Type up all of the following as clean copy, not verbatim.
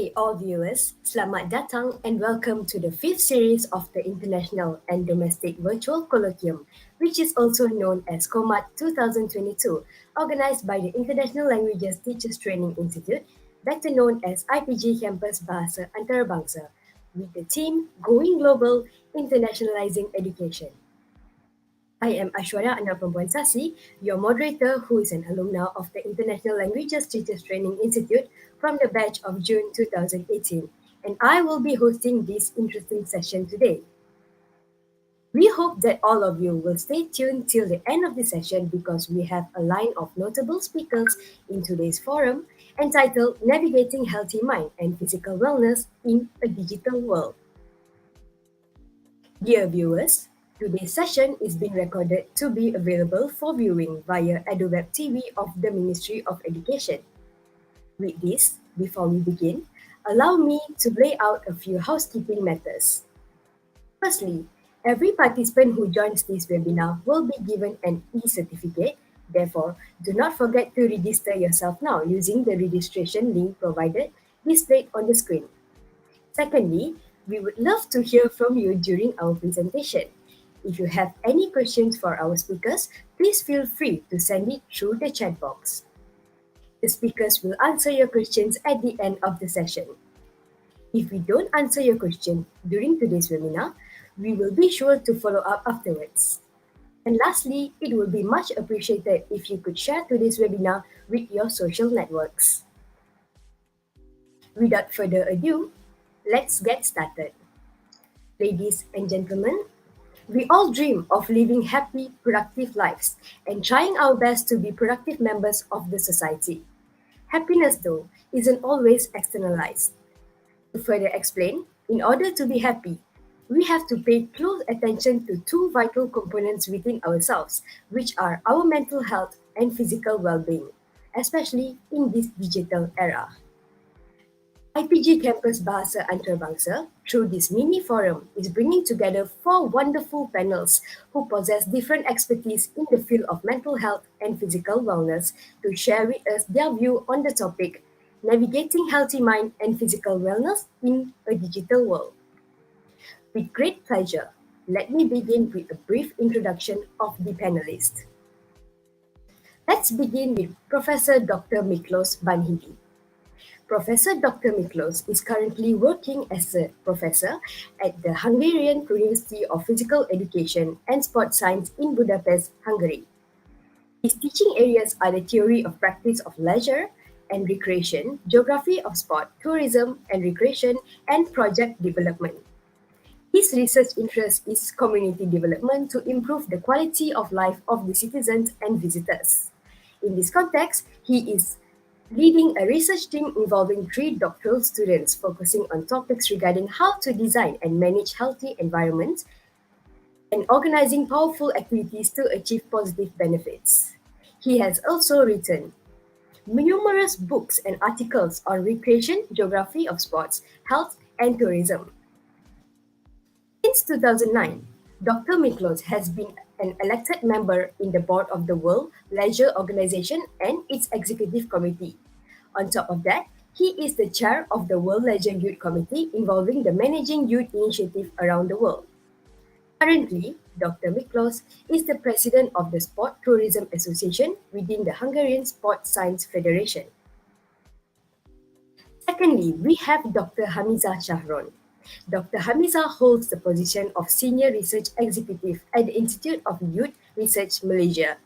Hey, all viewers, selamat datang and welcome to the fifth series of the International and Domestic Virtual Colloquium, which is also known as COMAT 2022, organized by the International Languages Teachers Training Institute, better known as IPG Campus Bahasa Antarabangsa, with the theme Going Global, Internationalizing Education. I am Ashwarya Anna Perempuan Sasi, your moderator who is an alumna of the International Languages Teachers Training Institute from the batch of June 2018, and I will be hosting this interesting session today. We hope that all of you will stay tuned till the end of the session because we have a line of notable speakers in today's forum entitled Navigating Healthy Mind and Physical Wellness in a Digital World. Dear viewers, today's session is being recorded to be available for viewing via EduWeb TV of the Ministry of Education. With this, before we begin, allow me to lay out a few housekeeping matters. Firstly, every participant who joins this webinar will be given an e-certificate. Therefore, do not forget to register yourself now using the registration link provided displayed on the screen. Secondly, we would love to hear from you during our presentation. If you have any questions for our speakers, please feel free to send it through the chat box. The speakers will answer your questions at the end of the session. If we don't answer your question during today's webinar, we will be sure to follow up afterwards. And lastly, it will be much appreciated if you could share today's webinar with your social networks. Without further ado, let's get started. Ladies and gentlemen, we all dream of living happy, productive lives and trying our best to be productive members of the society. Happiness, though, isn't always externalized. To further explain, in order to be happy, we have to pay close attention to two vital components within ourselves, which are our mental health and physical well-being, especially in this digital era. IPG Campus Bahasa Antarabangsa, through this mini forum, is bringing together four wonderful panels who possess different expertise in the field of mental health and physical wellness to share with us their view on the topic, Navigating Healthy Mind and Physical Wellness in a Digital World. With great pleasure, let me begin with a brief introduction of the panelists. Let's begin with Professor Dr. Miklos Banhidi. Professor Dr. Miklos is currently working as a professor at the Hungarian University of Physical Education and Sport Science in Budapest, Hungary. His teaching areas are the theory of practice of leisure and recreation, geography of sport, tourism and recreation, and project development. His research interest is community development to improve the quality of life of the citizens and visitors. In this context, he is leading a research team involving 3 doctoral students focusing on topics regarding how to design and manage healthy environments and organizing powerful activities to achieve positive benefits. He has also written numerous books and articles on recreation, geography of sports, health, and tourism. Since 2009, Dr. Miklos has been an elected member in the board of the World Leisure Organization and its executive committee. On top of that, he is the chair of the World Leisure Youth Committee involving the Managing Youth Initiative around the world. Currently, Dr. Miklos is the president of the Sport Tourism Association within the Hungarian Sport Science Federation. Secondly, we have Dr. Hamiza Shahron. Dr. Hamiza holds the position of Senior Research Executive at the Institute of Youth Research Malaysia,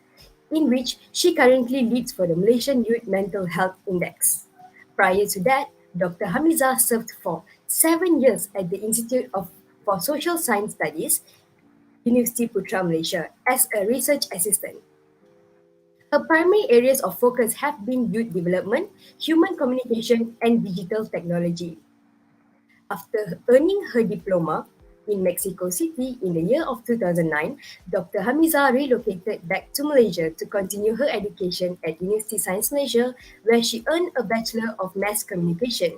in which she currently leads for the Malaysian Youth Mental Health Index. Prior to that, Dr. Hamiza served for 7 years at the for Social Science Studies, University Putra Malaysia, as a research assistant. Her primary areas of focus have been youth development, human communication, and digital technology. After earning her diploma in Mexico City in the year of 2009, Dr. Hamiza relocated back to Malaysia to continue her education at University Science Malaysia, where she earned a Bachelor of Mass Communication.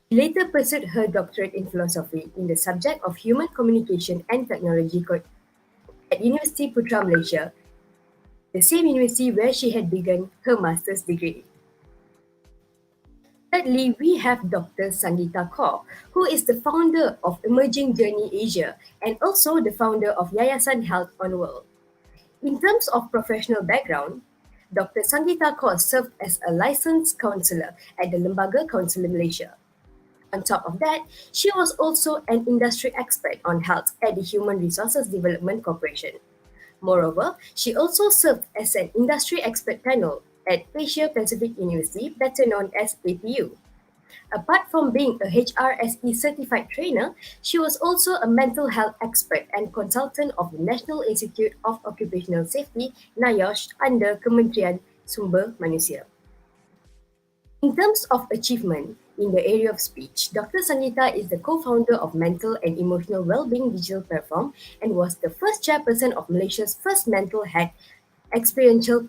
She later pursued her doctorate in philosophy in the subject of human communication and technology at University Putra Malaysia, the same university where she had begun her master's degree. Thirdly, we have Dr. Sangeeta Kaur, who is the founder of Emerging Journey Asia and also the founder of Yayasan Health on World. In terms of professional background, Dr. Sangeeta Kaur served as a licensed counselor at the Lembaga Counsellor Malaysia. On top of that, she was also an industry expert on health at the Human Resources Development Corporation. Moreover, she also served as an industry expert panel at Asia Pacific University, better known as APU. Apart from being a HRSE certified trainer, she was also a mental health expert and consultant of the National Institute of Occupational Safety, NIOSH, under Kementerian Sumber Manusia. In terms of achievement in the area of speech, Dr. Sangeeta is the co-founder of Mental and Emotional Wellbeing Digital Platform and was the first chairperson of Malaysia's first mental health experiential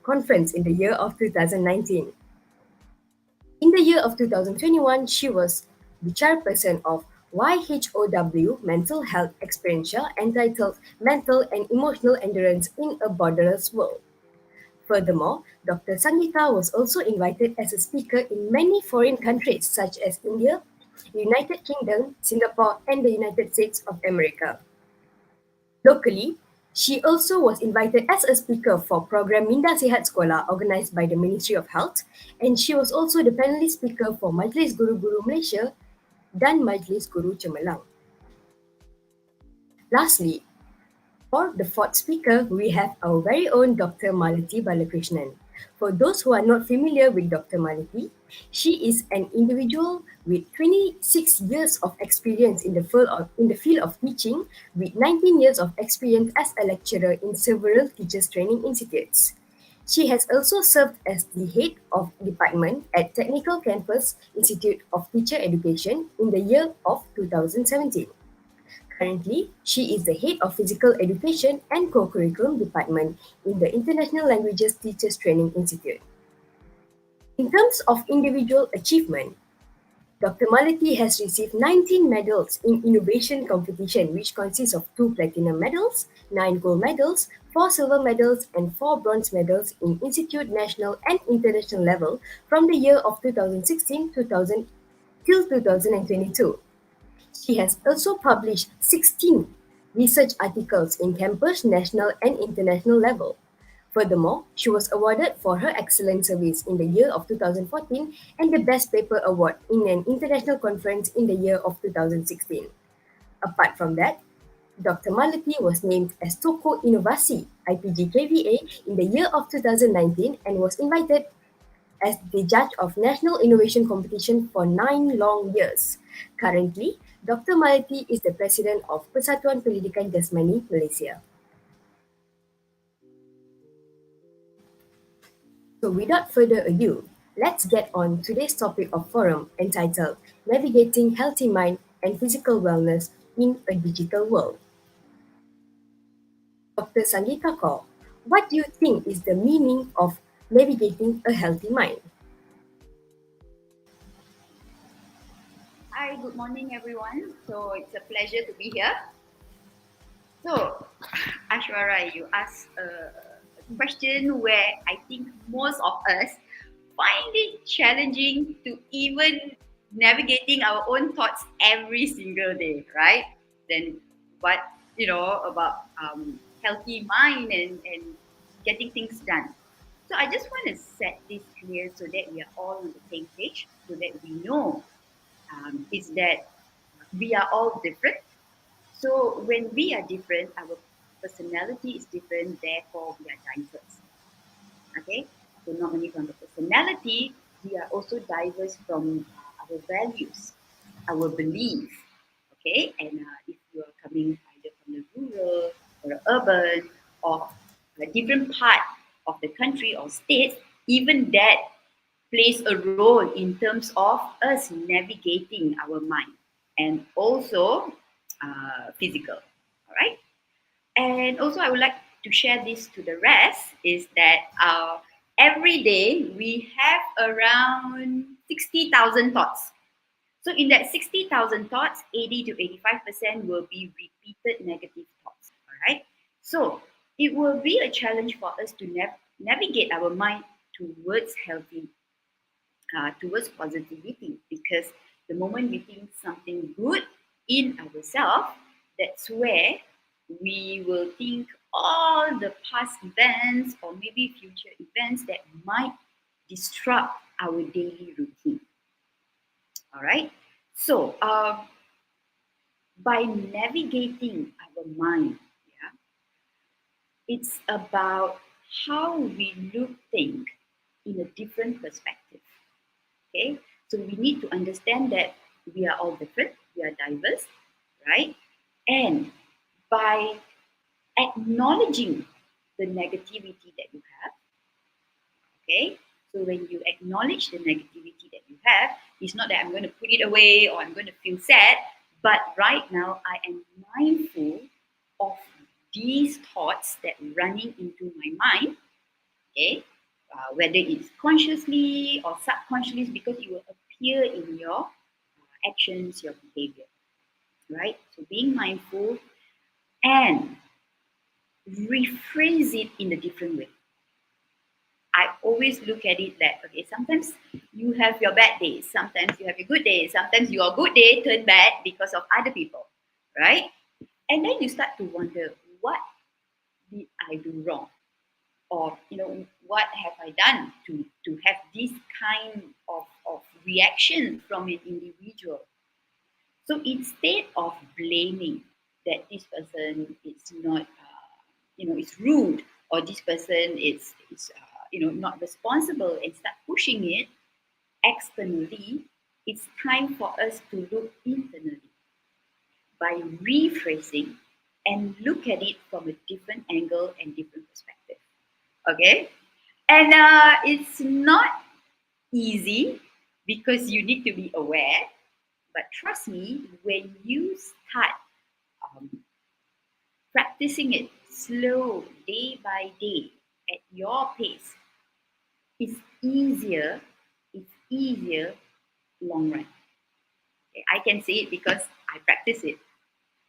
conference in the year of 2019. In the year of 2021, she was the chairperson of YHOW Mental Health Experiential entitled Mental and Emotional Endurance in a Borderless World. Furthermore, Dr. Sangeeta was also invited as a speaker in many foreign countries such as India, United Kingdom, Singapore, and the United States of America. Locally, she also was invited as a speaker for program Minda Sihat Sekolah organised by the Ministry of Health, and she was also the panelist speaker for Majlis Guru-Guru Malaysia dan Majlis Guru Cemerlang. Lastly, for the fourth speaker, we have our very own Dr. Malati Balakrishnan. For those who are not familiar with Dr. Malati, she is an individual with 26 years of experience in the field of teaching, with 19 years of experience as a lecturer in several teachers training institutes. She has also served as the head of department at Technical Campus Institute of Teacher Education in the year of 2017. Currently, she is the head of Physical Education and Co-Curriculum Department in the International Languages Teachers Training Institute. In terms of individual achievement, Dr. Malati has received 19 medals in innovation competition, which consists of 2 platinum medals, 9 gold medals, 4 silver medals, and 4 bronze medals in institute, national, and international level from the year of 2016 till 2022. She has also published 16 research articles in campus, national, and international level. Furthermore, she was awarded for her excellent service in the year of 2014 and the Best Paper Award in an international conference in the year of 2016. Apart from that, Dr. Malati was named as Tokoh Inovasi IPGKVA in the year of 2019 and was invited as the judge of National Innovation Competition for 9 long years. Currently, Dr. Malati is the president of Persatuan Pendidikan Jasmani Malaysia. So without further ado, let's get on today's topic of forum entitled Navigating Healthy Mind and Physical Wellness in a Digital World. Dr. Sangeeta Kaur, what do you think is the meaning of navigating a healthy mind? Hi, good morning, everyone. So it's a pleasure to be here. So, Ashwara, you asked a question where I think most of us find it challenging to even navigating our own thoughts every single day, right? Then what, about healthy mind and getting things done. So I just want to set this clear so that we are all on the same page, so that we know is that we are all different. So when we are different, our personality is different, therefore we are diverse. Okay? So not only from the personality, we are also diverse from our values, our belief. Okay? And if you are coming either from the rural or urban or a different part of the country or state, even that plays a role in terms of us navigating our mind and also physical. All right. And also, I would like to share this to the rest is that every day we have around 60,000 thoughts. So in that 60,000 thoughts, 80 to 85% will be repeated negative thoughts. All right. So it will be a challenge for us to navigate our mind towards healthy towards positivity, because the moment we think something good in ourselves, that's where we will think all the past events or maybe future events that might disrupt our daily routine. All right. So, by navigating our mind, yeah, it's about how we look things in a different perspective. Okay, so we need to understand that we are all different, we are diverse, right? And by acknowledging the negativity that you have, okay, so when you acknowledge the negativity that you have, it's not that I'm going to put it away or I'm going to feel sad, but right now I am mindful of these thoughts that are running into my mind, okay, whether it's consciously or subconsciously, because it will appear in your actions, your behavior, right? So being mindful and rephrase it in a different way. I always look at it that, okay, sometimes you have your bad days, sometimes you have your good days, sometimes your good day turn bad because of other people, right? And then you start to wonder, what did I do wrong? Or, what have I done to have this kind of reaction from an individual? So instead of blaming that this person is not, is rude, or this person is not responsible, and start pushing it externally, it's time for us to look internally by rephrasing and look at it from a different angle and different perspective. Okay? And it's not easy because you need to be aware. But trust me, when you start um, practicing it slow, day by day, at your pace, it's easier. It's easier long run. Okay, I can say it because I practice it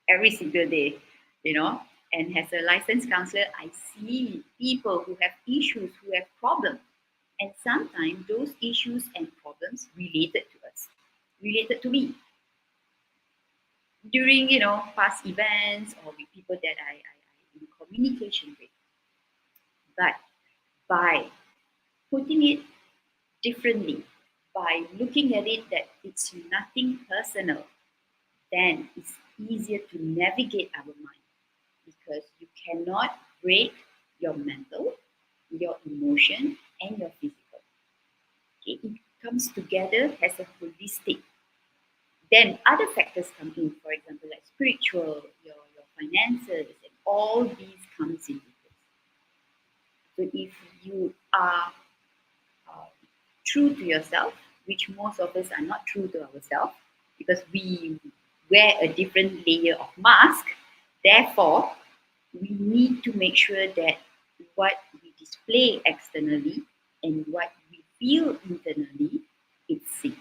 every single day, you know. And as a licensed counselor, I see people who have issues, who have problems. And sometimes those issues and problems related to us, related to me. During, past events or with people that I in communication with. But by putting it differently, by looking at it that it's nothing personal, then it's easier to navigate our mind, because you cannot break your mental, your emotion, and your physical. Okay? It comes together as a holistic. Then other factors come in, for example, like spiritual, your finances, and all these comes into this. So if you are uh, true to yourself, which most of us are not true to ourselves, because we wear a different layer of mask, therefore, we need to make sure that what we display externally and what we feel internally is sync.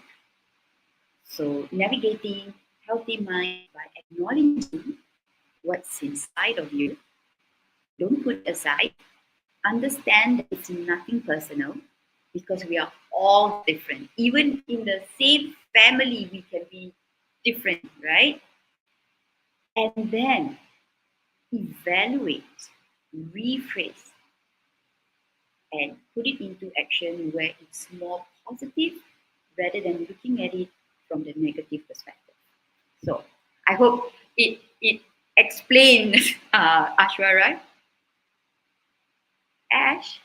So navigating healthy mind by acknowledging what's inside of you, don't put it aside. Understand that it's nothing personal, because we are all different. Even in the same family, we can be different, right? And then evaluate, rephrase, and put it into action where it's more positive rather than looking at it from the negative perspective. So I hope it explains, Ashwara. Ash.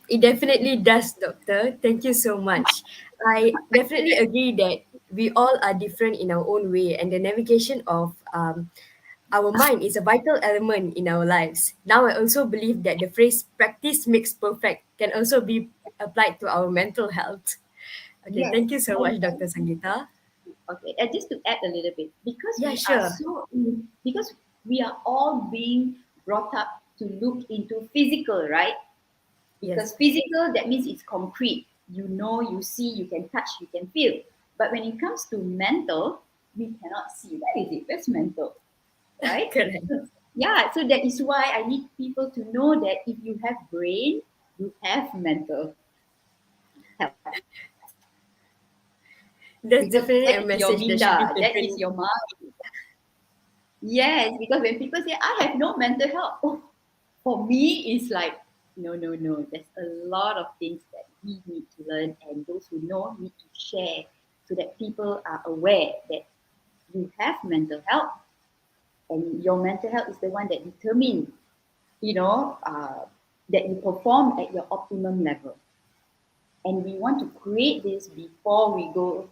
It definitely does, Doctor. Thank you so much. I definitely agree that we all are different in our own way, and the navigation of our mind is a vital element in our lives. Now, I also believe that the phrase practice makes perfect can also be applied to our mental health. Okay, Yes. thank you so much, Dr. Sangita. Okay, and just to add a little bit, Yeah, sure. because we are all being brought up to look into physical, right? Yes, Because physical, that means it's concrete. You know, you see, you can touch, you can feel. But when it comes to mental, we cannot see. What is it? That's mental, right? correct. Yeah, so that is why I need people to know that if you have brain, you have mental health. That's Because definitely that a is your message that should be minda, that is taken. your mind. Yes, because when people say, I have no mental health, oh, for me, it's like, no, no, no. There's a lot of things that we need to learn, and those who know need to share so that people are aware that you have mental health, and your mental health is the one that determines, that you perform at your optimum level. And we want to create this before we go,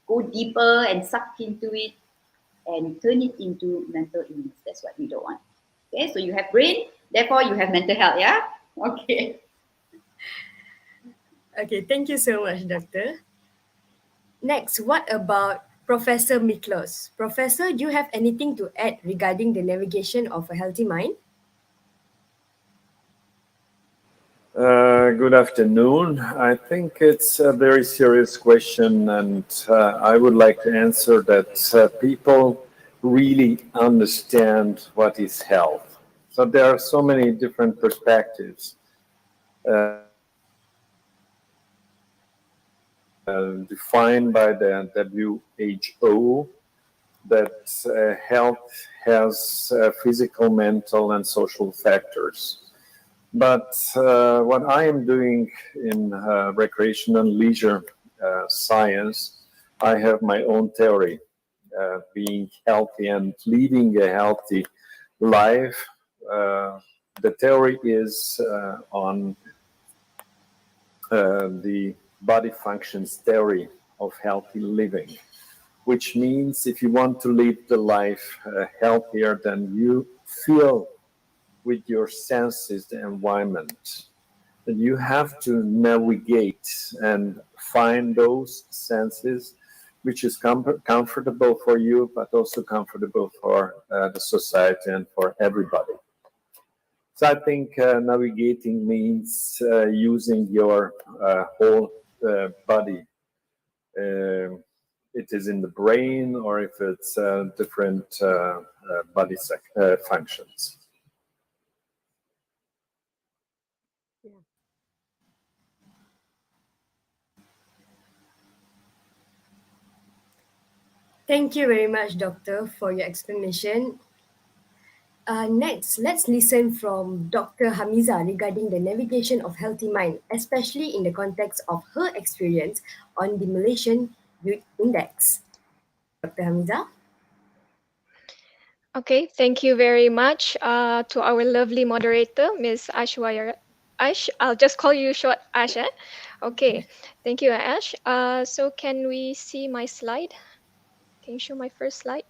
go deeper and suck into it and turn it into mental illness. That's what we don't want. Okay, so you have brain, therefore you have mental health, yeah? Okay. Okay, thank you so much, Doctor. Next, what about Professor Miklos? Professor, do you have anything to add regarding the navigation of a healthy mind? Good afternoon. I think it's a very serious question, and I would like to answer that people really understand what is health. So there are so many different perspectives defined by the WHO that health has physical, mental, and social factors. But what I am doing in recreation and leisure science, I have my own theory. Being healthy and leading a healthy life, the theory is on the body functions theory of healthy living, which means if you want to live the life healthier, then you feel with your senses the environment. And you have to navigate and find those senses which is comfortable for you, but also comfortable for the society and for everybody. So I think navigating means using your whole body. It is in the brain or if it's different body functions. Yeah. Thank you very much, Doctor, for your explanation. Next, let's listen from Dr. Hamiza regarding the navigation of healthy mind, especially in the context of her experience on the Malaysian Youth Index. Dr. Hamiza? Okay, thank you very much to our lovely moderator, Ms. Ashwaya. Ash, I'll just call you short Ash. Okay, thank you, Ash. So can we see my slide? Can you show my first slide?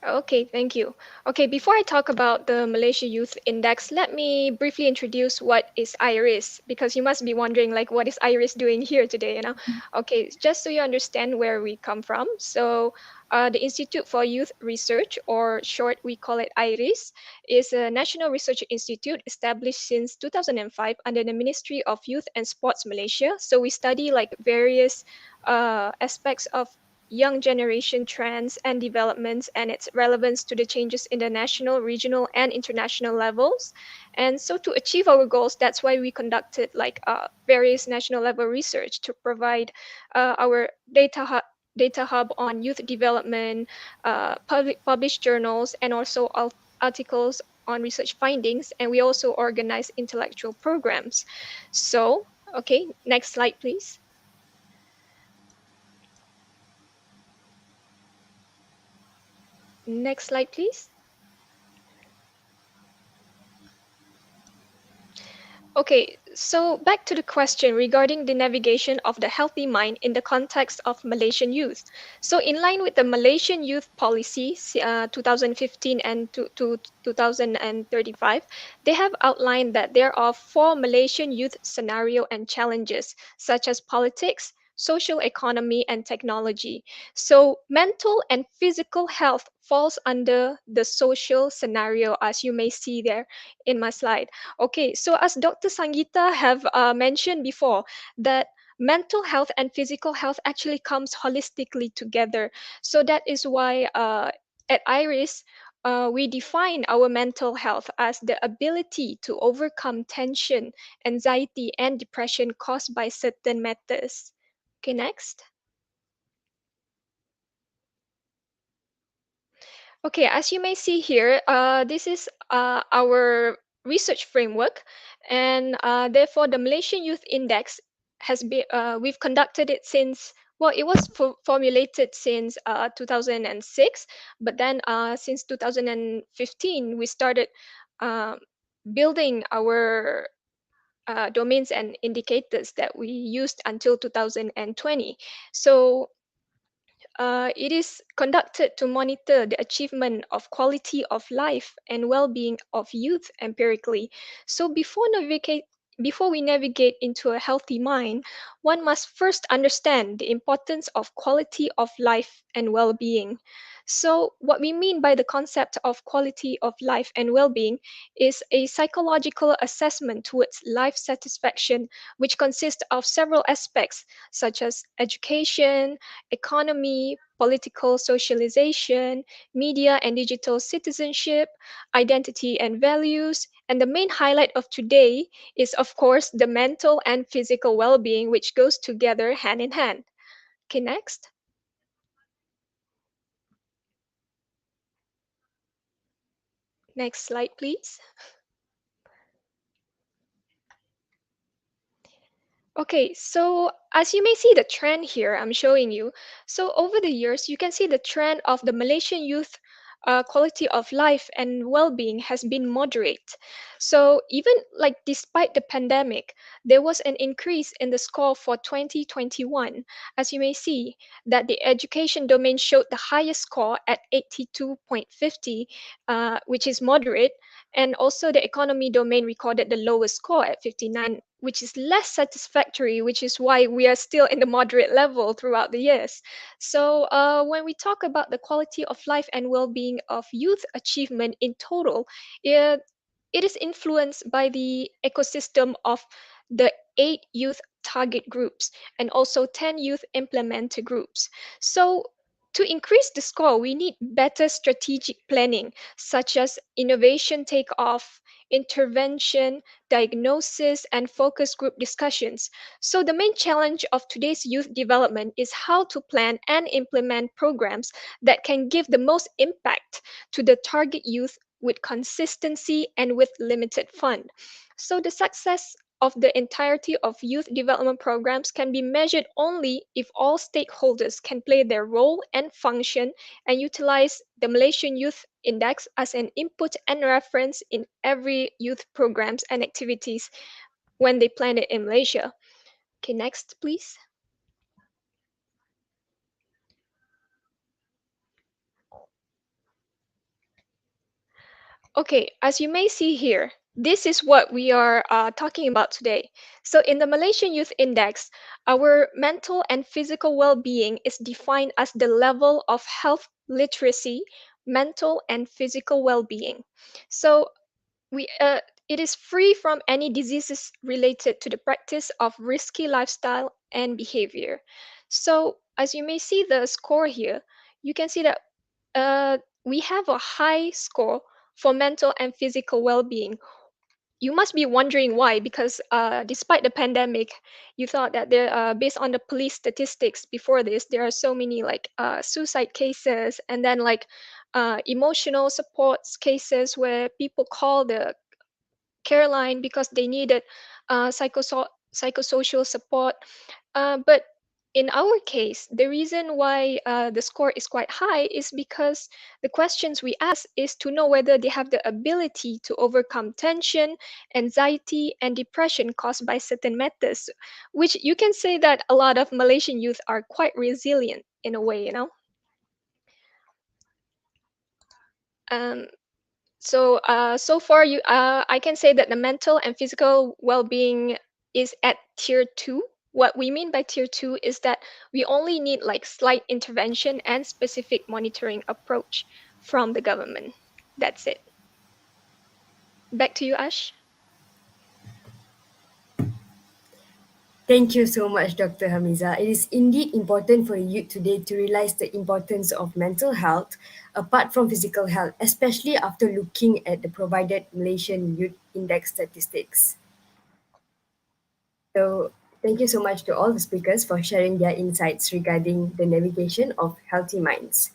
Okay, thank you. Okay, before I talk about the Malaysia Youth Index, let me briefly introduce what is IRIS, because you must be wondering, like, what is IRIS doing here today? Okay, just so you understand where we come from. So, the Institute for Youth Research, or short, we call it IRIS, is a national research institute established since 2005 under the Ministry of Youth and Sports Malaysia. So we study like various aspects of young generation trends and developments and its relevance to the changes in the national, regional, and international levels. And so to achieve our goals, that's why we conducted like various national level research to provide our data hub on youth development, published journals, and also articles on research findings. And we also organize intellectual programs. So, okay, next slide, please. Next slide, please. Okay, so back to the question regarding the navigation of the healthy mind in the context of Malaysian youth. So, in line with the Malaysian Youth Policy 2015 and to 2035, they have outlined that there are four Malaysian youth scenario and challenges, such as politics, social economy, and technology. So, mental and physical health falls under the social scenario, as you may see there in my slide. Okay, so as Dr. Sangita have mentioned before, that mental health and physical health actually comes holistically together. So that is why at IRIS, we define our mental health as the ability to overcome tension, anxiety, and depression caused by certain matters. Okay, next. Okay, as you may see here, this is our research framework, and therefore the Malaysian Youth Index has been, we've conducted it since, well, it was formulated since 2006, but then since 2015, we started uh, building our domains and indicators that we used until 2020. So it is conducted to monitor the achievement of quality of life and well-being of youth empirically. So before we navigate into a healthy mind, one must first understand the importance of quality of life and well-being. So what we mean by the concept of quality of life and well-being is a psychological assessment towards life satisfaction, which consists of several aspects such as education, economy, political socialization, media and digital citizenship, identity and values. And the main highlight of today is, of course, the mental and physical well being, which goes together hand in hand. Okay, next. Next slide, please. Okay, so as you may see the trend here, I'm showing you. So over the years, you can see the trend of the Malaysian youth quality of life and well-being has been moderate. So even like despite the pandemic, there was an increase in the score for 2021. As you may see, that the education domain showed the highest score at 82.50, which is moderate, and also the economy domain recorded the lowest score at 59, which is less satisfactory, which is why we are still in the moderate level throughout the years. So when we talk about the quality of life and well-being of youth achievement in total, it is influenced by the ecosystem of the 8 youth target groups and also 10 youth implementer groups. So to increase the score, we need better strategic planning, such as innovation takeoff, intervention, diagnosis, and focus group discussions. So, the main challenge of today's youth development is how to plan and implement programs that can give the most impact to the target youth with consistency and with limited fund. So, the success of the entirety of youth development programs can be measured only if all stakeholders can play their role and function and utilize the Malaysian Youth Index as an input and reference in every youth programs and activities when they plan it in Malaysia. Okay, next, please. Okay, as you may see here, this is what we are talking about today. So, in the Malaysian Youth Index, our mental and physical well being is defined as the level of health literacy, mental and physical well being. So, it is free from any diseases related to the practice of risky lifestyle and behavior. So, as you may see the score here, you can see that we have a high score for mental and physical well-being. You must be wondering why, because despite the pandemic, you thought that there, based on the police statistics before this, there are so many like suicide cases, and then like emotional support cases where people call the care line because they needed psychosocial support. But in our case, the reason why the score is quite high is because the questions we ask is to know whether they have the ability to overcome tension, anxiety, and depression caused by certain matters, which you can say that a lot of Malaysian youth are quite resilient in a way, you know. Um, so far, I can say that the mental and physical well-being is at tier two. What we mean by tier two is that we only need like slight intervention and specific monitoring approach from the government. That's it. Back to you, Ash. Thank you so much, Dr. Hamiza. It is indeed important for the youth today to realize the importance of mental health apart from physical health, especially after looking at the provided Malaysian Youth Index statistics. So, thank you so much to all the speakers for sharing their insights regarding the navigation of healthy minds.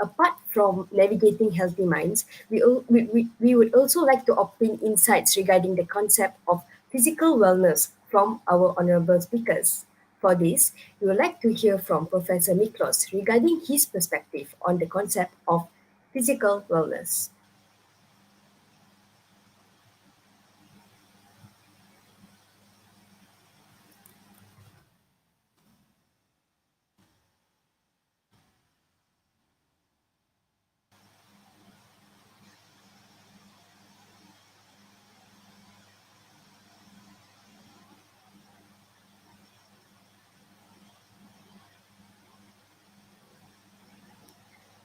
Apart from navigating healthy minds, we would also like to obtain insights regarding the concept of physical wellness from our honorable speakers. For this, we would like to hear from Professor Miklos regarding his perspective on the concept of physical wellness.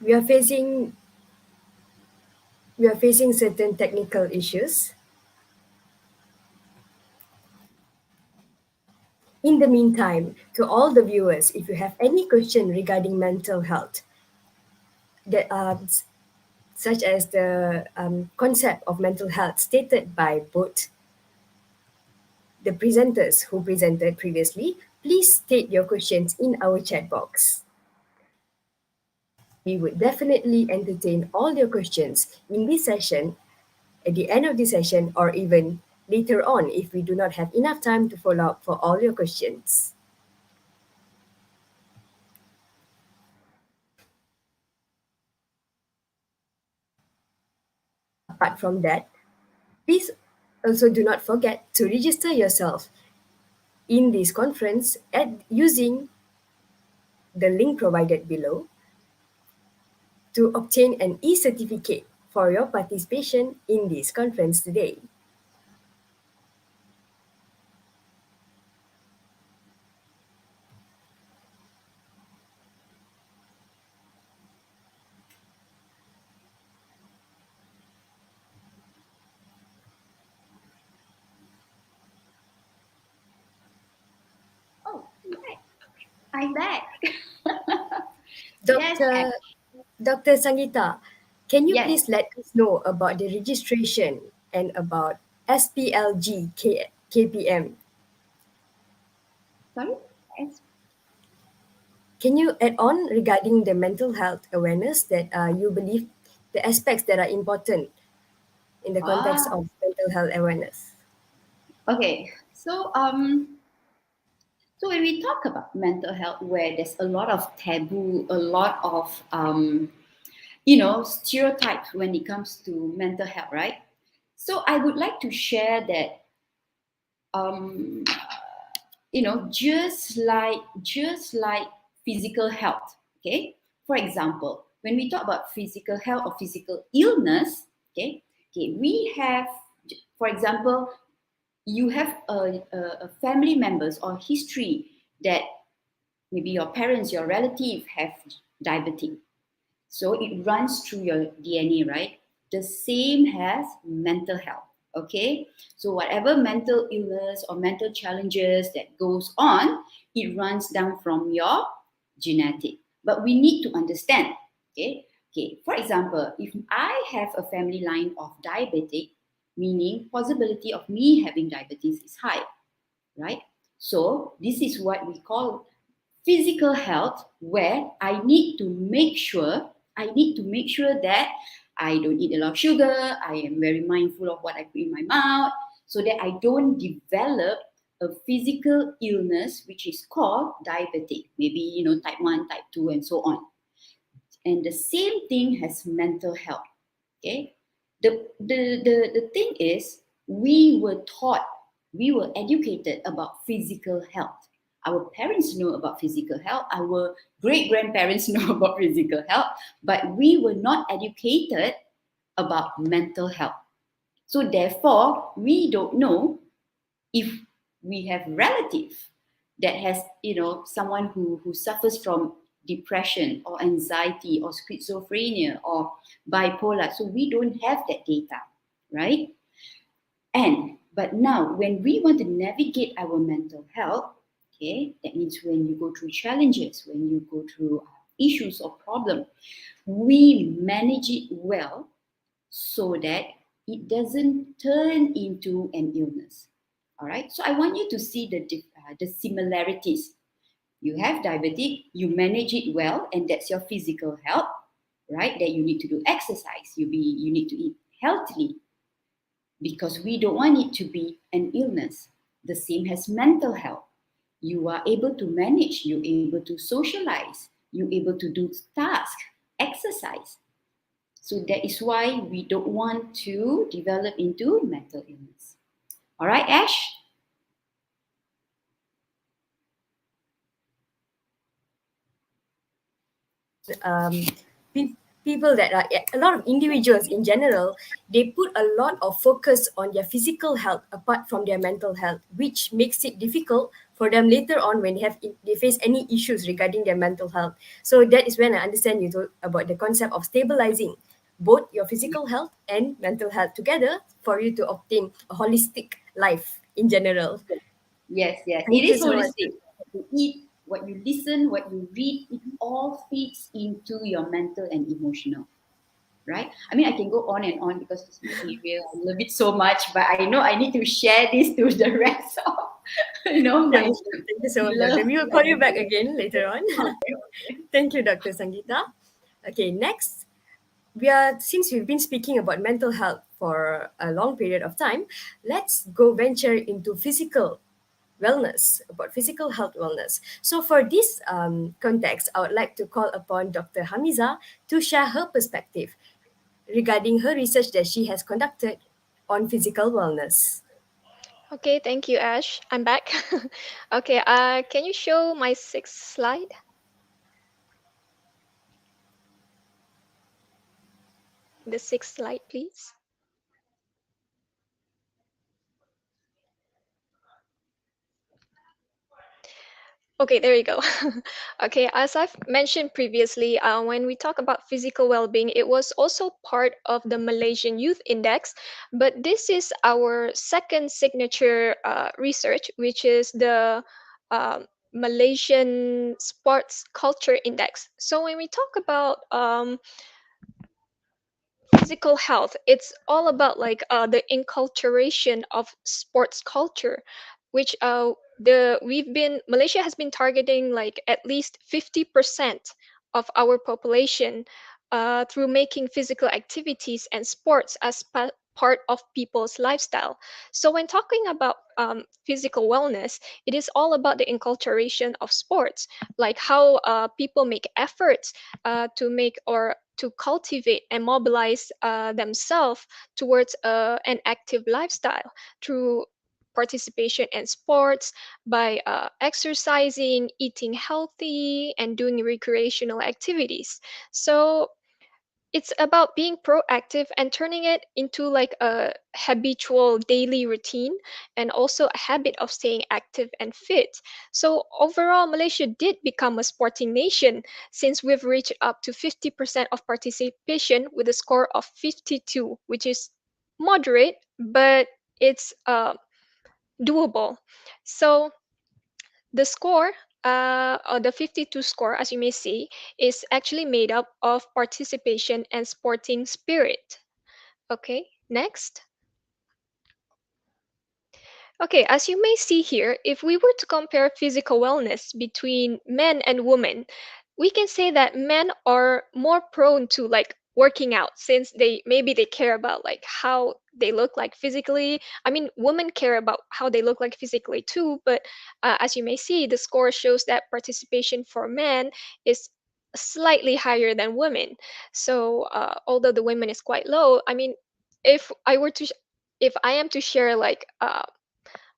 We are facing we are facing certain technical issues. In the meantime, to all the viewers, if you have any question regarding mental health, that such as the concept of mental health stated by both the presenters who presented previously, please state your questions in our chat box. We would definitely entertain all your questions in this session, at the end of the session, or even later on if we do not have enough time to follow up for all your questions. Apart from that, please also do not forget to register yourself in this conference at using the link provided below to obtain an e-certificate for your participation in this conference today. Oh, right. I'm back. Yes, Dr. Dr. Sangita, can you yes. please let us know about the registration and about SPLG KPM? Sorry? Yes. Can you add on regarding the mental health awareness that you believe the aspects that are important in the context Ah, of mental health awareness? okay. So when we talk about mental health, where there's a lot of taboo, a lot of stereotypes when it comes to mental health, right? So I would like to share that um, just like physical health. Okay, for example, when we talk about physical health or physical illness, okay, we have, for example, you have a family members or history that maybe your parents, your relative have diabetes. So it runs through your DNA, right? The same has mental health. Okay. So whatever mental illness or mental challenges that goes on, it runs down from your genetic. But we need to understand. Okay. Okay. For example, if I have a family line of diabetic, meaning possibility of me having diabetes is high, right? So this is what we call physical health, where I need to make sure that I don't eat a lot of sugar, I am very mindful of what I put in my mouth, so that I don't develop a physical illness which is called diabetic, maybe type 1, type 2, and so on. And the same thing has mental health. Okay. The thing is, we were educated about physical health. Our parents know about physical health, our great grandparents know about physical health, but we were not educated about mental health. So therefore, we don't know if we have relative that has someone who suffers from depression or anxiety or schizophrenia or bipolar, so we don't have that data, right? But now when we want to navigate our mental health, Okay, that means when you go through challenges, when you go through issues or problem, we manage it well so that it doesn't turn into an illness. All right. So I want you to see the similarities. You have diabetic, you manage it well, and that's your physical health, right? That you need to do exercise. You need to eat healthily because we don't want it to be an illness. The same as mental health. You are able to manage, you're able to socialize, you're able to do tasks, exercise. So that is why we don't want to develop into mental illness. All right, Ash? um, people that are a lot of individuals in general, they put a lot of focus on their physical health apart from their mental health, which makes it difficult for them later on when they face any issues regarding their mental health. So that is when I understand you told about the concept of stabilizing both your physical health and mental health together for you to obtain a holistic life in general. Yes, yes. It Thank you is so much. holistic. What you eat, what you listen, what you read, it all feeds into your mental and emotional. Right? I mean, I can go on and on because it's my area. I love it so much, but I know I need to share this to the rest of, Sure, my sure. Thank you so much, Doctor. beloved We will call you back audience. again later on. Okay, okay. Thank you, Dr. Sangeeta. Okay, next, we are since we've been speaking about mental health for a long period of time, let's go venture into physical wellness, about physical health wellness. So for this context, I would like to call upon Dr. Hamiza to share her perspective regarding her research that she has conducted on physical wellness. Okay, thank you, Ash. I'm back. Okay, can you show my sixth slide? The sixth slide, please. Okay, there you go. Okay, as I've mentioned previously, when we talk about physical well-being, it was also part of the Malaysian Youth Index, but this is our second signature research, which is the Malaysian Sports Culture Index. So when we talk about physical health, it's all about like the inculturation of sports culture, which the we've been Malaysia has been targeting like at least 50% of our population through making physical activities and sports as part of people's lifestyle. So when talking about physical wellness, it is all about the inculturation of sports, like how people make efforts to make or to cultivate and mobilize themselves towards an active lifestyle through participation in sports, by exercising, eating healthy, and doing recreational activities. So it's about being proactive and turning it into like a habitual daily routine and also a habit of staying active and fit. So overall, Malaysia did become a sporting nation since we've reached up to 50% of participation with a score of 52, which is moderate, but it's doable. So the score, or the 52 score, as you may see, is actually made up of participation and sporting spirit. Okay, next. Okay, as you may see here, if we were to compare physical wellness between men and women, we can say that men are more prone to like working out since they care about like how they look like physically. I mean, women care about how they look like physically too, but as you may see, the score shows that participation for men is slightly higher than women. So although the women is quite low, I mean, if I were to if I am to share like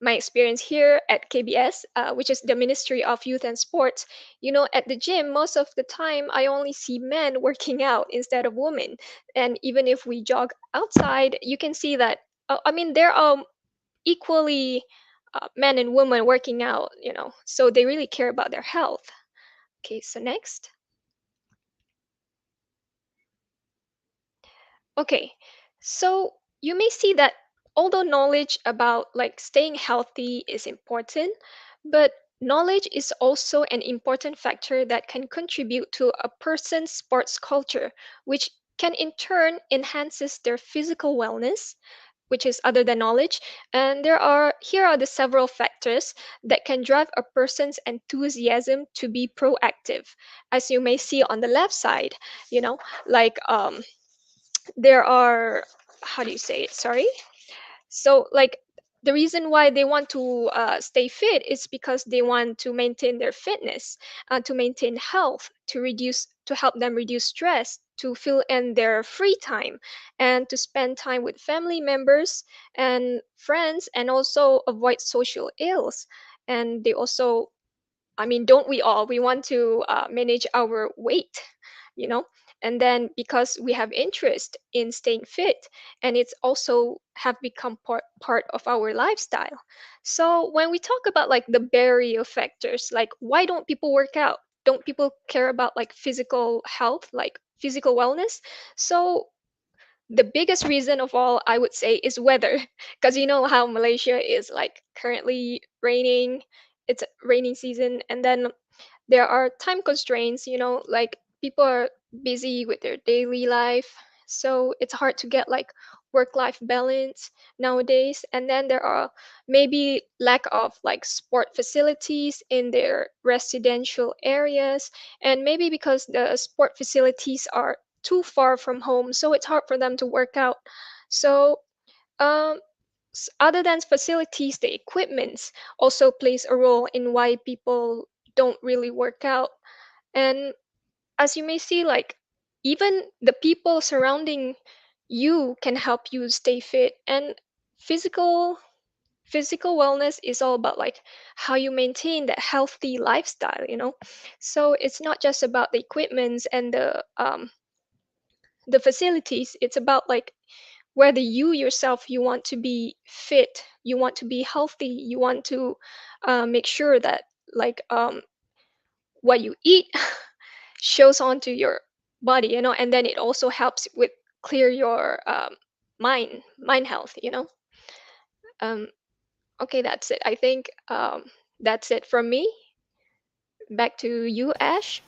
my experience here at KBS, which is the Ministry of Youth and Sports, at the gym, most of the time I only see men working out instead of women. And even if we jog outside, you can see that, I mean, there are equally men and women working out, so they really care about their health. Okay, so next. Okay, so you may see that although knowledge about like staying healthy is important, but knowledge is also an important factor that can contribute to a person's sports culture, which can in turn enhances their physical wellness, which is other than knowledge. And here are the several factors that can drive a person's enthusiasm to be proactive. As you may see on the left side, you know, like there are, how do you say it? Sorry. So, like, the reason why they want to stay fit is because they want to maintain their fitness, to maintain health, to help them reduce stress, to fill in their free time, and to spend time with family members and friends, and also avoid social ills. And they also, I mean, don't we all? We want to manage our weight, you know? And then because we have interest in staying fit, and it's also have become part of our lifestyle. So when we talk about like the barrier factors, like why don't people work out? Don't people care about like physical health, like physical wellness? So the biggest reason of all, I would say, is weather. Because you know how Malaysia is like currently raining, it's raining season, and then there are time constraints, you know, like people are busy with their daily life, so it's hard to get like work life balance nowadays. And then there are maybe lack of like sport facilities in their residential areas, and maybe because the sport facilities are too far from home, so it's hard for them to work out. So um other than facilities, the equipments also plays a role in why people don't really work out. And as you may see, like even the people surrounding you can help you stay fit. And physical physical wellness is all about like how you maintain that healthy lifestyle, you know. So it's not just about the equipments and the facilities. It's about like whether you yourself, you want to be fit, you want to be healthy, you want to make sure that like what you eat shows onto your body, you know. And then it also helps with clear your mind health, you know. um okay, that's it, I think. That's it from me. Back to you, Ash.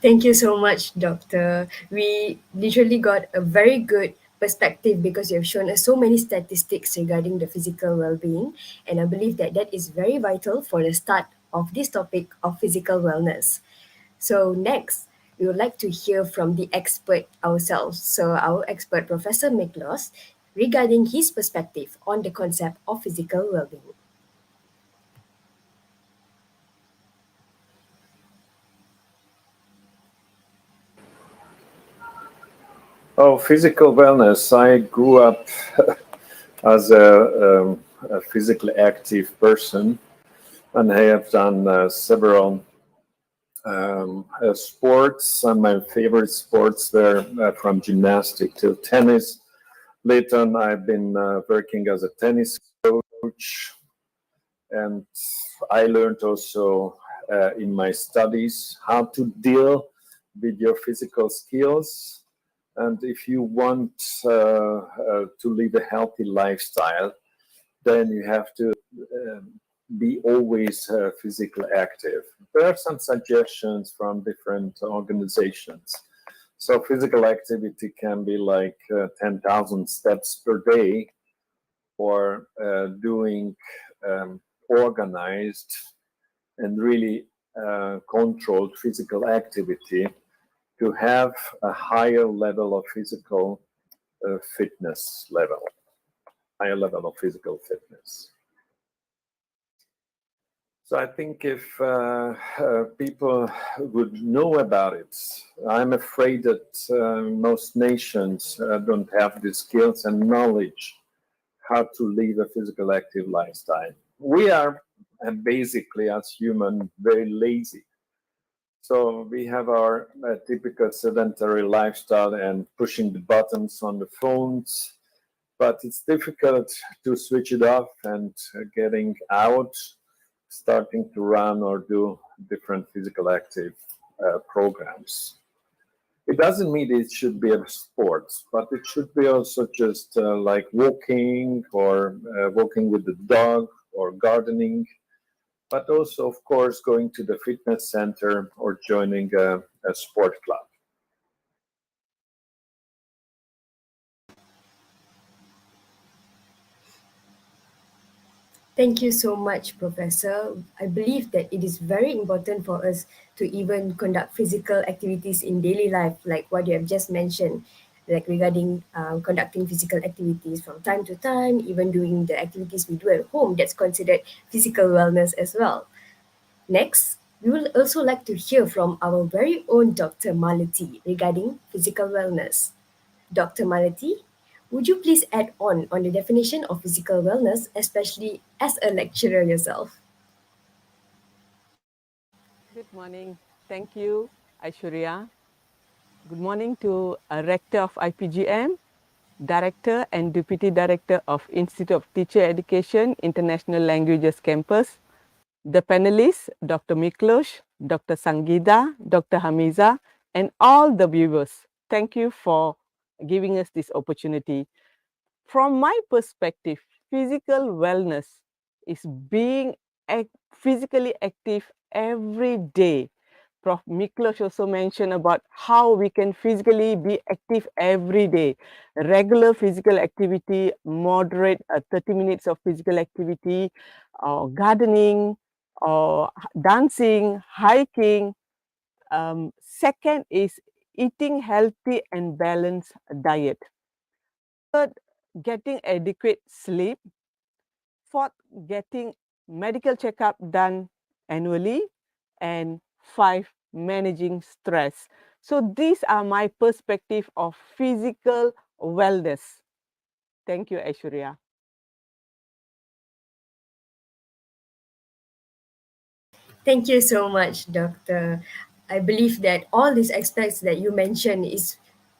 Thank you so much, Doctor. We literally got a very good perspective because you have shown us so many statistics regarding the physical well-being, and I believe that that is very vital for the start of this topic of physical wellness. So next, we would like to hear from the expert ourselves. So our expert, Professor Miklos, regarding his perspective on the concept of physical well-being. Oh, physical wellness. I grew up as a physically active person, and I have done several sports. And my favorite sports were from gymnastic to tennis. Later on, I've been working as a tennis coach, and I learned also in my studies how to deal with your physical skills. And if you want to live a healthy lifestyle, then you have to be always physically active. There are some suggestions from different organizations. So physical activity can be like 10,000 steps per day, or doing organized and really controlled physical activity to have a higher level of physical fitness level, higher level of physical fitness. So I think if people would know about it, I'm afraid that most nations don't have the skills and knowledge how to live a physical active lifestyle. We are basically, as human, very lazy. So we have our typical sedentary lifestyle and pushing the buttons on the phones, but it's difficult to switch it off and getting out, starting to run or do different physical active programs. It doesn't mean it should be a sport, but it should be also just like walking or walking with the dog or gardening. but also, of course, going to the fitness center or joining a sport club. Thank you so much, Professor. I believe that it is very important for us to even conduct physical activities in daily life, like what you have just mentioned, like regarding conducting physical activities from time to time, even doing the activities we do at home, that's considered physical wellness as well. Next, we will also like to hear from our very own Dr. Malati regarding physical wellness. Dr. Malati, would you please add on the definition of physical wellness, especially as a lecturer yourself? Good morning. Thank you, Aishwarya. Good morning to Rector of IPGM, Director and Deputy Director of Institute of Teacher Education, International Languages Campus, the panelists, Dr. Miklos, Dr. Sangida, Dr. Hamiza, and all the viewers. Thank you for giving us this opportunity. From my perspective, physical wellness is being physically active every day. Prof. Miklos also mentioned about how we can physically be active every day. Regular physical activity, moderate 30 minutes of physical activity, gardening, or dancing, hiking. Second is eating healthy and balanced diet. Third, getting adequate sleep. Fourth, getting medical checkup done annually. And five, managing stress. So these are my perspective of physical wellness. Thank you, Aishwarya. Thank you so much, Doctor. I believe that all these aspects that you mentioned is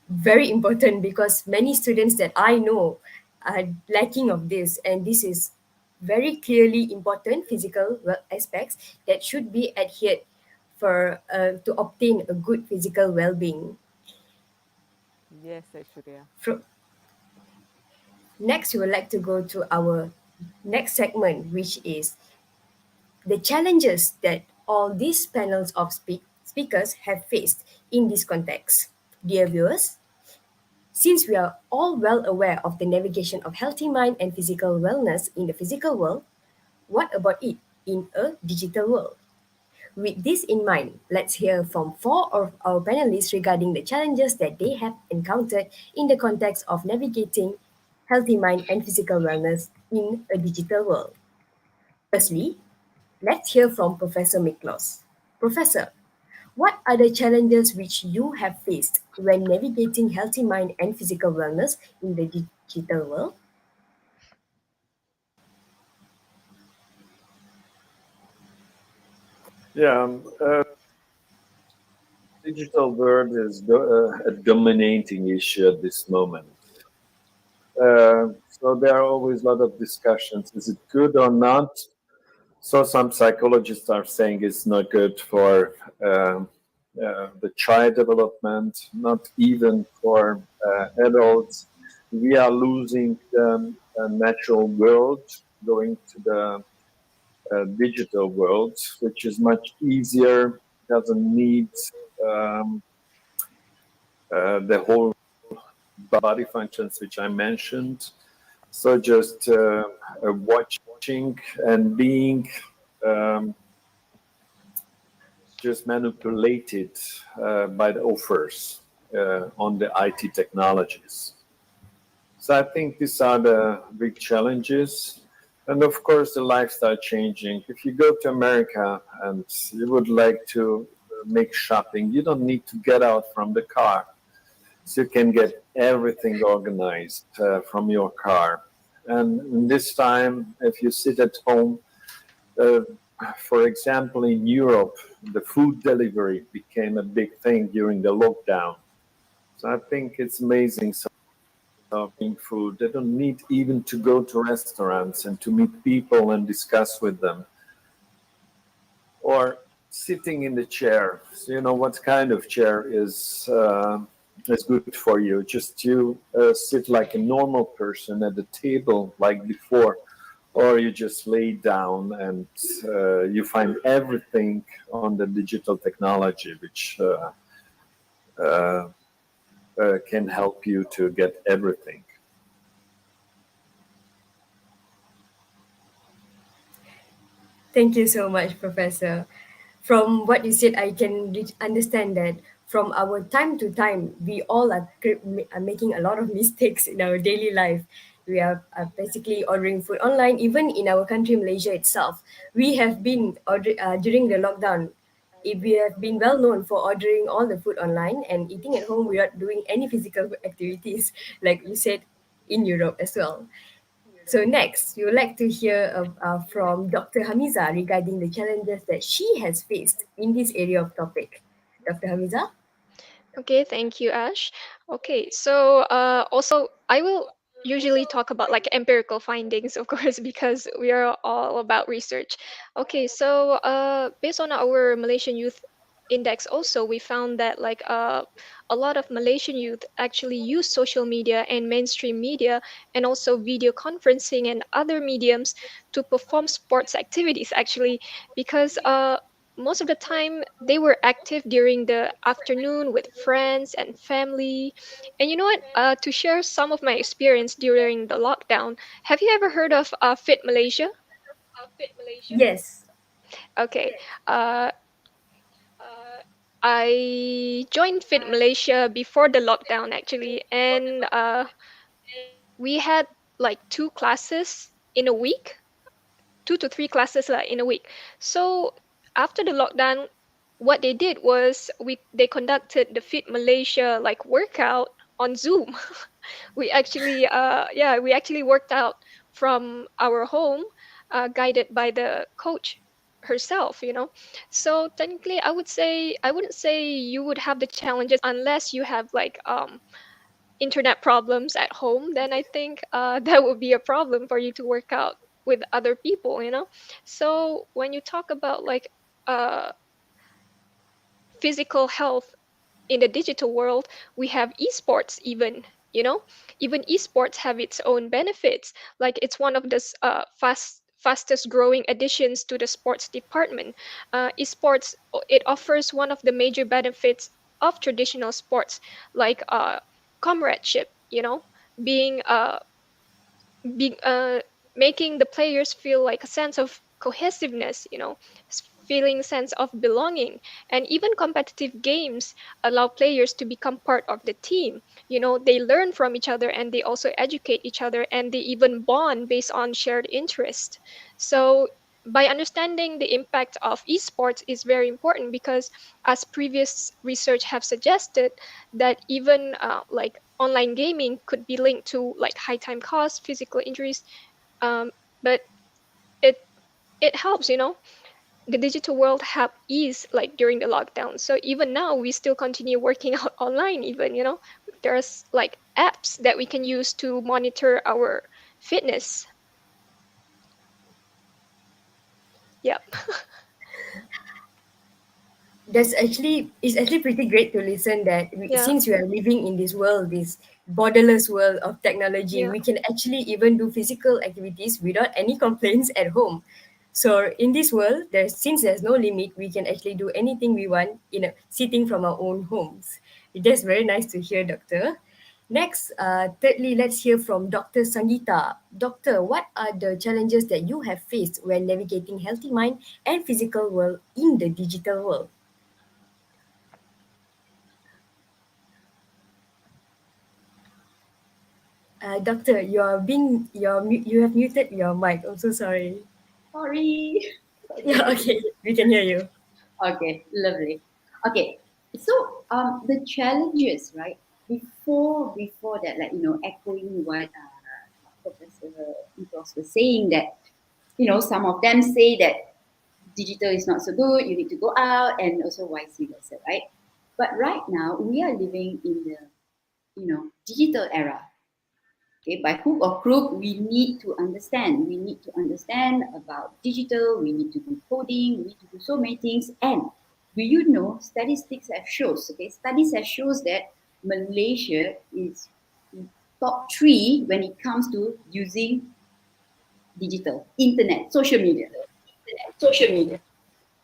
very important because many students that I know are lacking of this, and this is very clearly important physical aspects that should be adhered for to obtain a good physical well-being. Yes, Aishwarya. Next, we would like to go to our next segment, which is the challenges that all these panels of speakers have faced in this context. Dear viewers, since we are all well aware of the navigation of healthy mind and physical wellness in the physical world, what about it in a digital world? With this in mind, let's hear from four of our panelists regarding the challenges that they have encountered in the context of navigating healthy mind and physical wellness in a digital world. Firstly, let's hear from Professor Miklos. Professor, what are the challenges which you have faced when navigating healthy mind and physical wellness in the digital world? Yeah, digital world is a dominating issue at this moment. So there are always a lot of discussions. Is it good or not? So some psychologists are saying it's not good for the child development, not even for adults. We are losing the natural world, going to the digital world, which is much easier, doesn't need um, the whole body functions which I mentioned. So just watching and being um, just manipulated by the offers on the IT technologies. So I think these are the big challenges. And of course, the lifestyle changing. If you go to America and you would like to make shopping, you don't need to get out from the car. So you can get everything organized from your car. And in this time, if you sit at home, uh, for example, in Europe, the food delivery became a big thing during the lockdown. So I think it's amazing. Serving food, they don't need even to go to restaurants and to meet people and discuss with them. Or sitting in the chair. So you know what kind of chair is good for you. Just you sit like a normal person at the table, like before, or you just lay down and you find everything on the digital technology, which can help you to get everything. Thank you so much, Professor. From what you said, I can understand that from our time to time, we all are making a lot of mistakes in our daily life. We are basically ordering food online, even in our country, Malaysia itself. We have been during the lockdown. If we have been well known for ordering all the food online and eating at home without doing any physical activities, like you said, in Europe as well. So next, we would like to hear from Dr. Hamiza regarding the challenges that she has faced in this area of topic. Dr. Hamiza? Okay, thank you, Ash. Okay, so also I will usually talk about like empirical findings, of course, because we are all about research. Okay, so based on our Malaysian Youth Index, also we found that like a lot of Malaysian youth actually use social media and mainstream media and also video conferencing and other mediums to perform sports activities actually because most of the time they were active during the afternoon with friends and family. And you know what, to share some of my experience during the lockdown, have you ever heard of Fit Malaysia? Yes. Okay, uh, I joined Fit Malaysia before the lockdown actually, and we had like 2 classes in a week, 2 to 3 classes in a week. So after the lockdown, what they did was they conducted the Fit Malaysia like workout on Zoom. We actually worked out from our home, guided by the coach herself. So technically, I wouldn't say you would have the challenges unless you have like internet problems at home. Then I think that would be a problem for you to work out with other people. So when you talk about like uh, physical health in the digital world, we have esports even. Even esports have its own benefits. Like it's one of the fastest growing additions to the sports department. Esports, it offers one of the major benefits of traditional sports, like comradeship, being be, making the players feel like a sense of cohesiveness, feeling sense of belonging. And even competitive games allow players to become part of the team. They learn from each other and they also educate each other and they even bond based on shared interest. So by understanding the impact of esports is very important because as previous research have suggested that even like online gaming could be linked to like high time costs, physical injuries, but it it helps. The digital world have ease like during the lockdown. So even now we still continue working out online. Even there's like apps that we can use to monitor our fitness. Yep. It's actually pretty great to listen that Yeah. since we are living in this world, this borderless world of technology, Yeah. we can actually even do physical activities without any complaints at home. So in this world, since there's no limit, we can actually do anything we want sitting from our own homes. That's very nice to hear, Doctor. Next, thirdly, let's hear from Dr. Sangeeta. Doctor, what are the challenges that you have faced when navigating healthy mind and physical world in the digital world? Doctor, you have muted your mic. I'm so sorry. Sorry. Yeah, okay, we can hear you. Okay, lovely. Okay, so the challenges, right? Before that, like echoing what Professor Ethos was saying, that some of them say that digital is not so good. You need to go out, and also vice versa, right? But right now we are living in the digital era. Okay, by hook or crook, we need to understand. We need to understand about digital. We need to do coding. We need to do so many things. And do you know, statistics have shows. Okay, studies have shows that Malaysia is top 3 when it comes to using digital, internet, social media.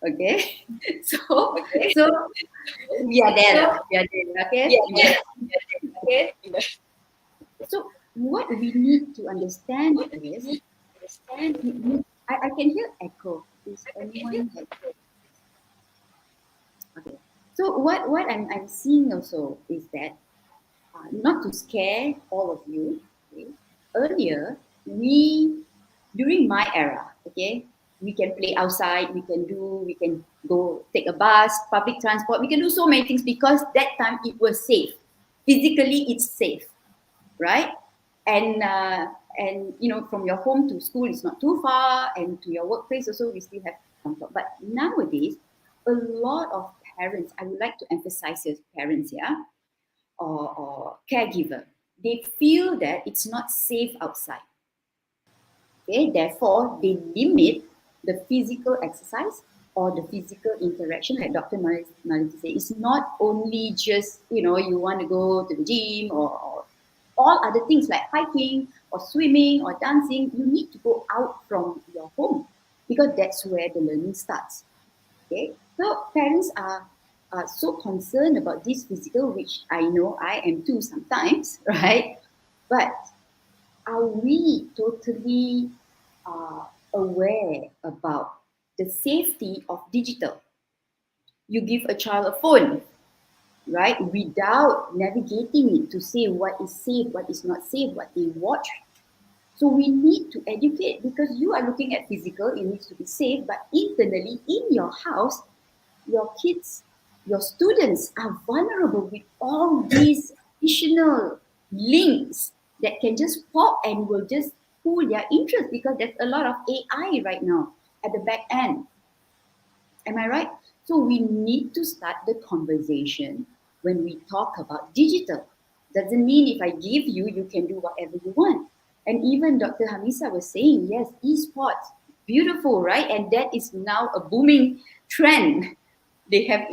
Okay, so we are there, lah. We are there. Okay. So what we need to understand is, I can hear echo. Is anyone okay? So what I'm seeing also is that not to scare all of you. Okay? Earlier, during my era, okay, we can play outside, we can go take a bus, public transport, we can do so many things because that time it was safe. Physically, it's safe, right? And you know, from your home to school is not too far, and to your workplace also we still have comfort. But nowadays, a lot of parents, I would like to emphasize as parents, yeah, or caregiver, they feel that it's not safe outside. Okay, therefore they limit the physical exercise or the physical interaction, like Dr. Malati said. It's not only just, you know, you want to go to the gym or all other things like hiking or swimming or dancing. You need to go out from your home because that's where the learning starts. Okay, so parents are so concerned about this physical, which I know I am too sometimes, right? But are we totally aware about the safety of digital? You give a child a phone, right, without navigating it to say what is safe, what is not safe, what they watch. So we need to educate, because you are looking at physical, it needs to be safe, but internally in your house, your kids, your students are vulnerable with all these additional links that can just pop and will just pull their interest, because there's a lot of AI right now at the back end. Am I right? So we need to start the conversation when we talk about digital. Doesn't mean if I give you, you can do whatever you want. And even Dr. Hamisa was saying, yes, esports, beautiful, right? And that is now a booming trend. They have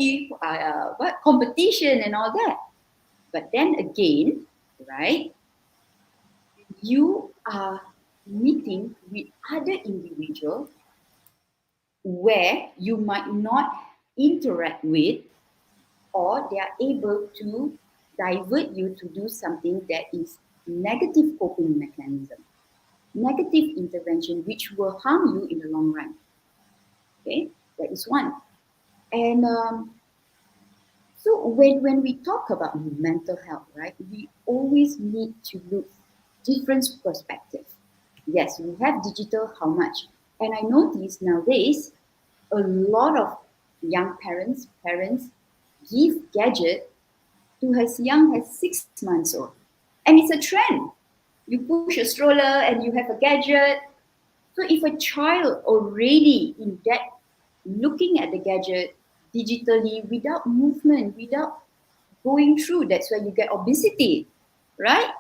competition and all that. But then again, right, you are meeting with other individuals where you might not interact with, or they are able to divert you to do something that is negative coping mechanism, negative intervention, which will harm you in the long run. Okay, that is one. And so when we talk about mental health, right, we always need to look different perspective. Yes, we have digital, how much? And I notice nowadays, a lot of young parents give gadget to as young as 6 months old. And it's a trend. You push a stroller and you have a gadget. So if a child already in that, looking at the gadget digitally without movement, without going through, that's where you get obesity, right?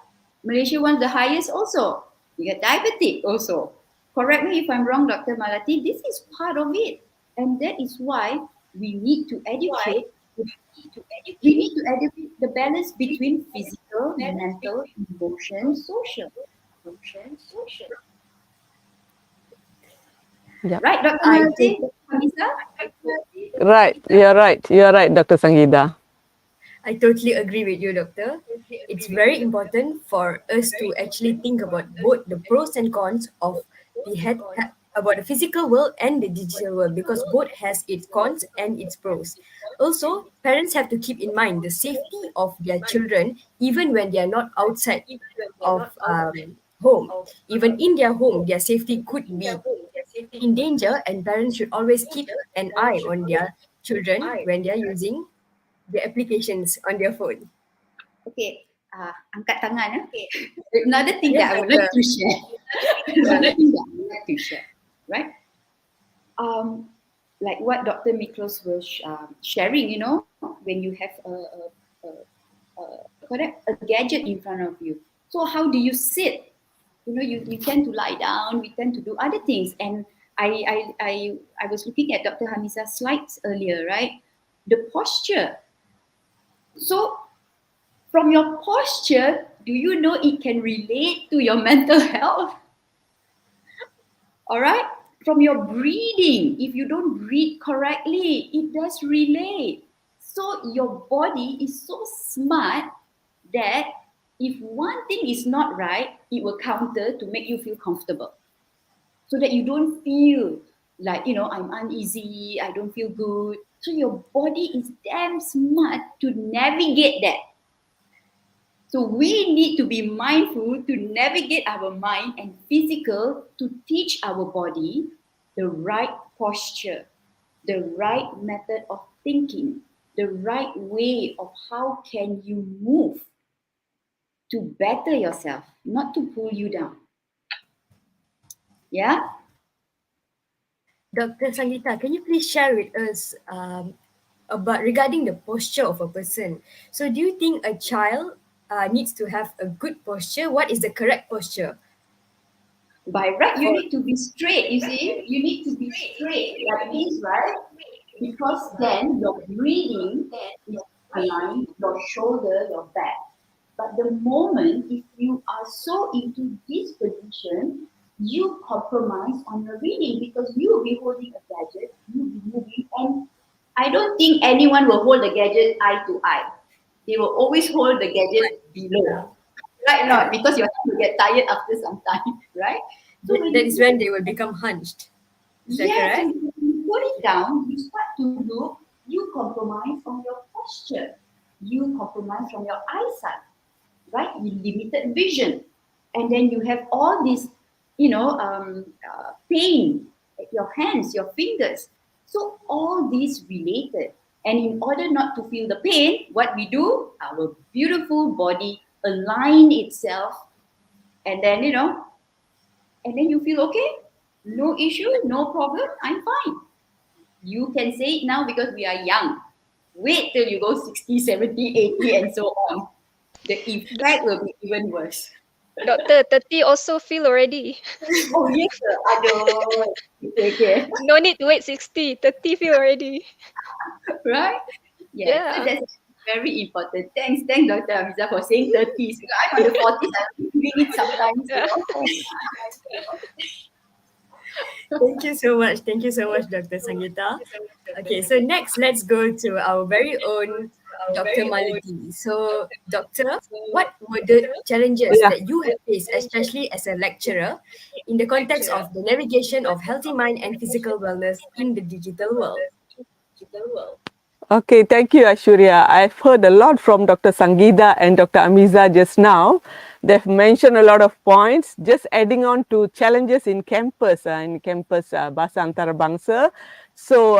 Malaysia one of the highest also. You get diabetic also. Correct me if I'm wrong, Dr. Malati. This is part of it. And that is why we need to educate. We need to educate the balance between physical, mental, emotion, social. Yeah. Right, Dr. Malati? Hamisa? Right. You're right, Dr. Sangeeta. I totally agree with you, Doctor. It's very important for us to actually think about both the pros and cons of about the physical world and the digital world, because both has its cons and its pros. Also, parents have to keep in mind the safety of their children even when they are not outside of home. Even in their home, their safety could be in danger, and parents should always keep an eye on their children when they are using the applications on their phone. Okay, angkat tangan. Another thing Yes, that I would like Doctor. to share. Right? Like what Dr. Miklos was sharing, you know, when you have a gadget in front of you. So how do you sit? You know, you tend to lie down, we tend to do other things. And I was looking at Dr. Hamisa's slides earlier, right? The posture. So from your posture, do you know it can relate to your mental health? All right? From your breathing, if you don't breathe correctly, it does relate. So your body is so smart that if one thing is not right, it will counter to make you feel comfortable. So that you don't feel like, I'm uneasy, I don't feel good. So your body is damn smart to navigate that. So we need to be mindful to navigate our mind and physical to teach our body the right posture, the right method of thinking, the right way of how can you move to better yourself, not to pull you down. Yeah? Dr. Sangeeta, can you please share with us about regarding the posture of a person? So, do you think a child needs to have a good posture? What is the correct posture? By right, you For need to be straight. You see, you need to be straight like this, right? Because then your breathing is aligned, your shoulder, your back. But the moment if you are so into this position, you compromise on your reading because you will be holding a gadget, you will be moving, and I don't think anyone will hold the gadget eye to eye. They will always hold the gadget below. Right or not? Because your hand will get tired after some time, right? So when that you is when they will become hunched. Is that yes, correct? and when you put it down, you start to look, you compromise on your posture, you compromise from your eyesight, right? You limited vision. And then you have all this, pain at your hands, your fingers. So all these related. And in order not to feel the pain, what we do, our beautiful body align itself and then, and then you feel okay, no issue, no problem, I'm fine. You can say it now because we are young. Wait till you go 60, 70, 80, and so on. The effect will be even worse. Doctor, 30 also feel already. Oh, yes, sir. Aduh. Okay, okay. No need to wait 60, 30 feel already. Right? Yes, so Yeah. that's very important. Thanks, Dr. Amiza, for saying 30s. I'm on the 40s, I'm feeling it sometimes, Yeah. Thank you so much. Thank you so much, Dr. Sangeeta. Okay, so next, let's go to our very own Dr. Malati. So, Doctor, what were the challenges Yeah. that you have faced, especially as a lecturer, in the context of the navigation of healthy mind and physical wellness in the digital world? Okay, thank you, Ashurya. I've heard a lot from Dr. Sangeeta and Dr. Amiza just now. They've mentioned a lot of points. Just adding on to challenges in campus, Bahasa Antarabangsa. So,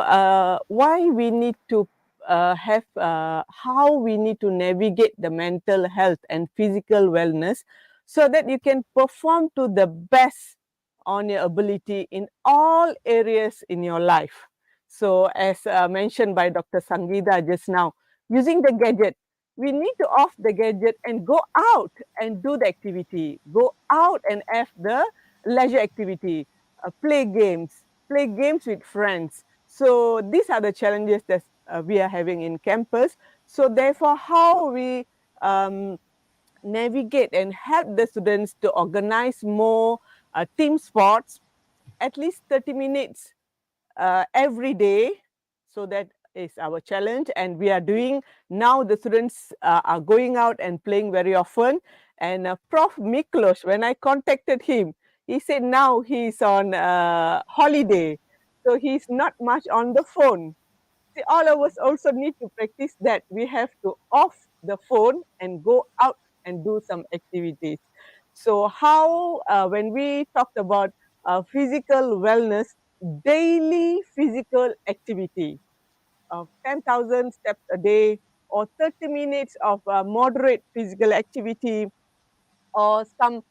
why we need to how we need to navigate the mental health and physical wellness so that you can perform to the best on your ability in all areas in your life. So as mentioned by Dr. Sangeeta just now, using the gadget, we need to off the gadget and go out and do the activity. Go out and have the leisure activity, play games with friends. So these are the challenges that we are having in campus. So therefore, how we navigate and help the students to organize more team sports, at least 30 minutes every day. So that is our challenge, and we are doing now. The students are going out and playing very often. And Prof. Miklos, when I contacted him, he said now he's on holiday, so he's not much on the phone. See, all of us also need to practice that. We have to off the phone and go out and do some activities. So, how when we talked about physical wellness, daily physical activity of 10,000 steps a day or 30 minutes of moderate physical activity or some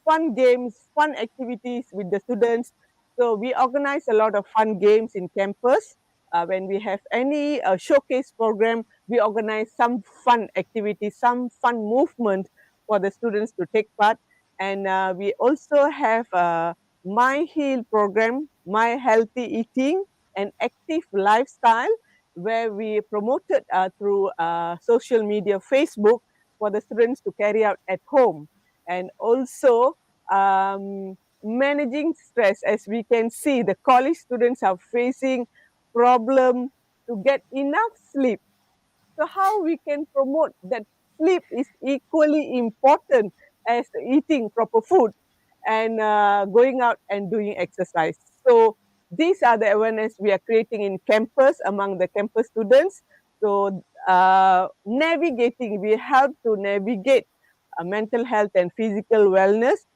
fun games, fun activities with the students. So we organize a lot of fun games in campus. When we have any showcase program, we organize some fun activities, some fun movement for the students to take part. And we also have a My Heal program, My Healthy Eating and Active Lifestyle, where we promoted through social media, Facebook, for the students to carry out at home. And also, um, managing stress. As we can see, the college students are facing problem to get enough sleep. So how we can promote that sleep is equally important as eating proper food and going out and doing exercise. So these are the awareness we are creating in campus among the campus students. So we help to navigate mental health and physical wellness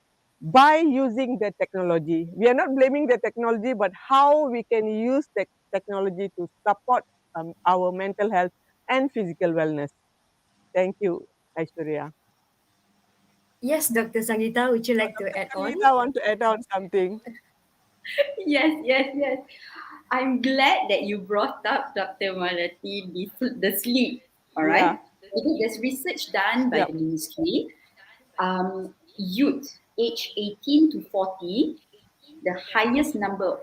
by using the technology. We are not blaming the technology, but how we can use the technology to support our mental health and physical wellness. Thank you, Aishwarya. Yes, Dr. Sangeeta, would you like to add on? Sangeeta want to add on something? Yes. I'm glad that you brought up, Dr. Malati, the sleep. All right. Yeah. Because there's research done by Yep. the ministry. Youth age 18 to 40, the highest number,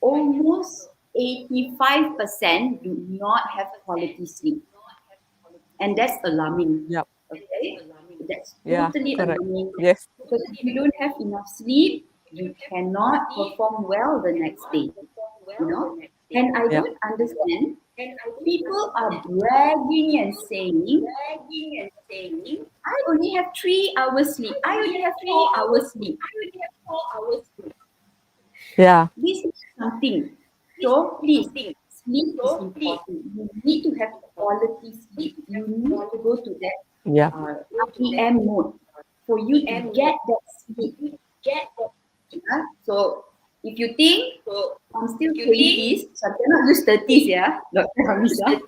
almost 85% do not have quality sleep. And that's alarming. Yep. Okay? That's Yeah, totally correct. alarming. Yes. Because if you don't have enough sleep, you cannot perform well the next day. You know? And I Yep. don't understand. People are bragging and saying, I only have 3 hours sleep. I only have 4 hours sleep. Yeah. This is something. So please, sleep is important. You need to have quality sleep. You need to go to that Yeah. REM mode for you to get that sleep. Yeah? So if you think I'm still 20s, so I cannot use 30s, yeah, Dr. Hamisa.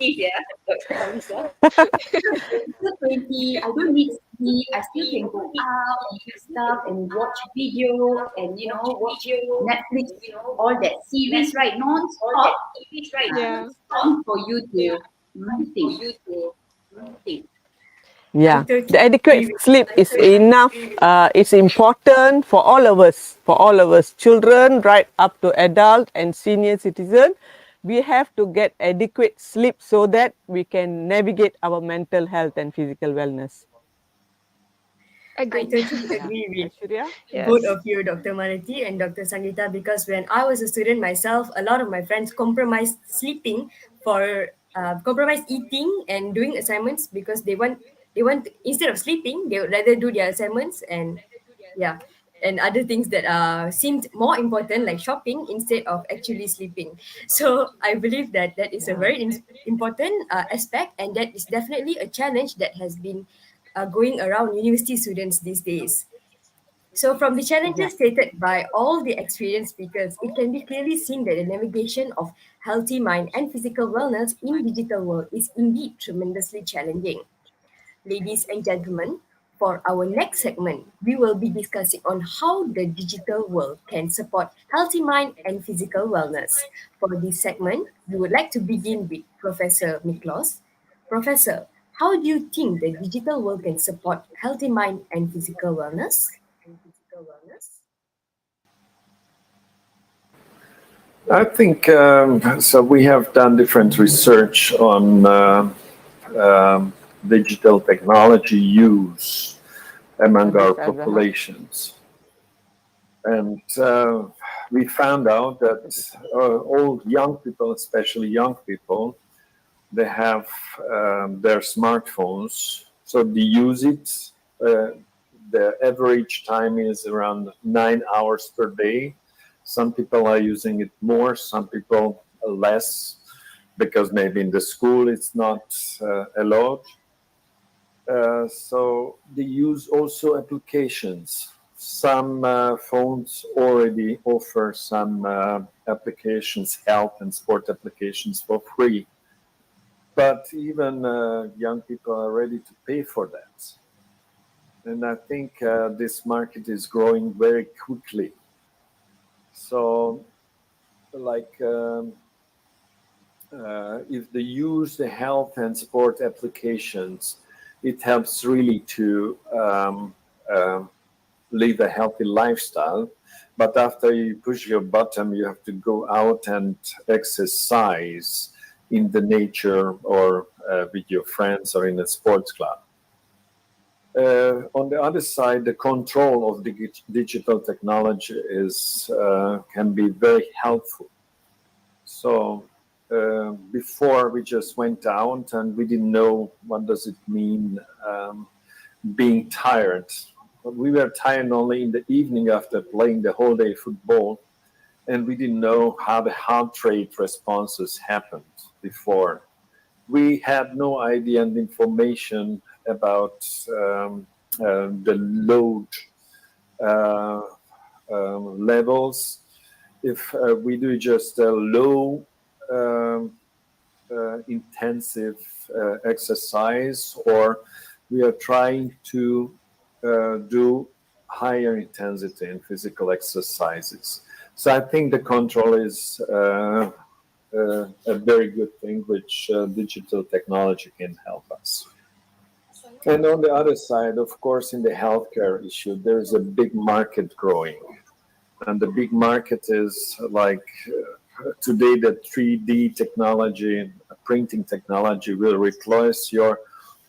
Still 20, I don't need sleep. I still can go out and do stuff and watch video and watch Netflix, all that series, right? Non-stop. Yeah. It's time for you to think. Yeah. I totally The adequate agree with sleep is enough. It's important for all of us, children right up to adult and senior citizen. We have to get adequate sleep so that we can navigate our mental health and physical wellness. I Agreed. totally agree with Aishwarya? both Yes. of you, Dr. Malati and Dr. Sangeeta, because when I was a student myself, a lot of my friends compromised sleeping for compromised eating and doing assignments because they want instead of sleeping they would rather do their assignments and yeah and other things that seemed more important like shopping instead of actually sleeping. So I believe that that is a very important aspect, and that is definitely a challenge that has been going around university students these days. So, from the Yeah. challenges stated by all the experienced speakers, it can be clearly seen that the navigation of healthy mind and physical wellness in digital world is indeed tremendously challenging. Ladies and gentlemen, for our next segment, we will be discussing on how the digital world can support healthy mind and physical wellness. For this segment, we would like to begin with Professor Miklos. Professor, how do you think the digital world can support healthy mind and physical wellness? I think so. We have done different research on digital technology use among our Abraham. populations. And we found out that all young people, especially young people, they have their smartphones, so they use it. The average time is around 9 hours per day. Some people are using it more, some people less, because maybe in the school it's not allowed. So they use also applications. Some phones already offer some applications, health and sport applications for free. But even young people are ready to pay for that. And I think this market is growing very quickly. So, like, if they use the health and sport applications, it helps really to live a healthy lifestyle. But after you push your button, you have to go out and exercise in the nature or with your friends or in a sports club. On the other side, the control of digital technology can be very helpful. So before we just went out and we didn't know what does it mean being tired. But we were tired only in the evening after playing the whole day football, and we didn't know how the heart rate responses happened before. We had no idea and information about the load uh, levels. If we do just a low intensive exercise, or we are trying to do higher intensity in physical exercises. So I think the control is a very good thing, which digital technology can help us. And on the other side, of course, in the healthcare issue, there is a big market growing. And the big market is like today, the 3D technology, printing technology will replace your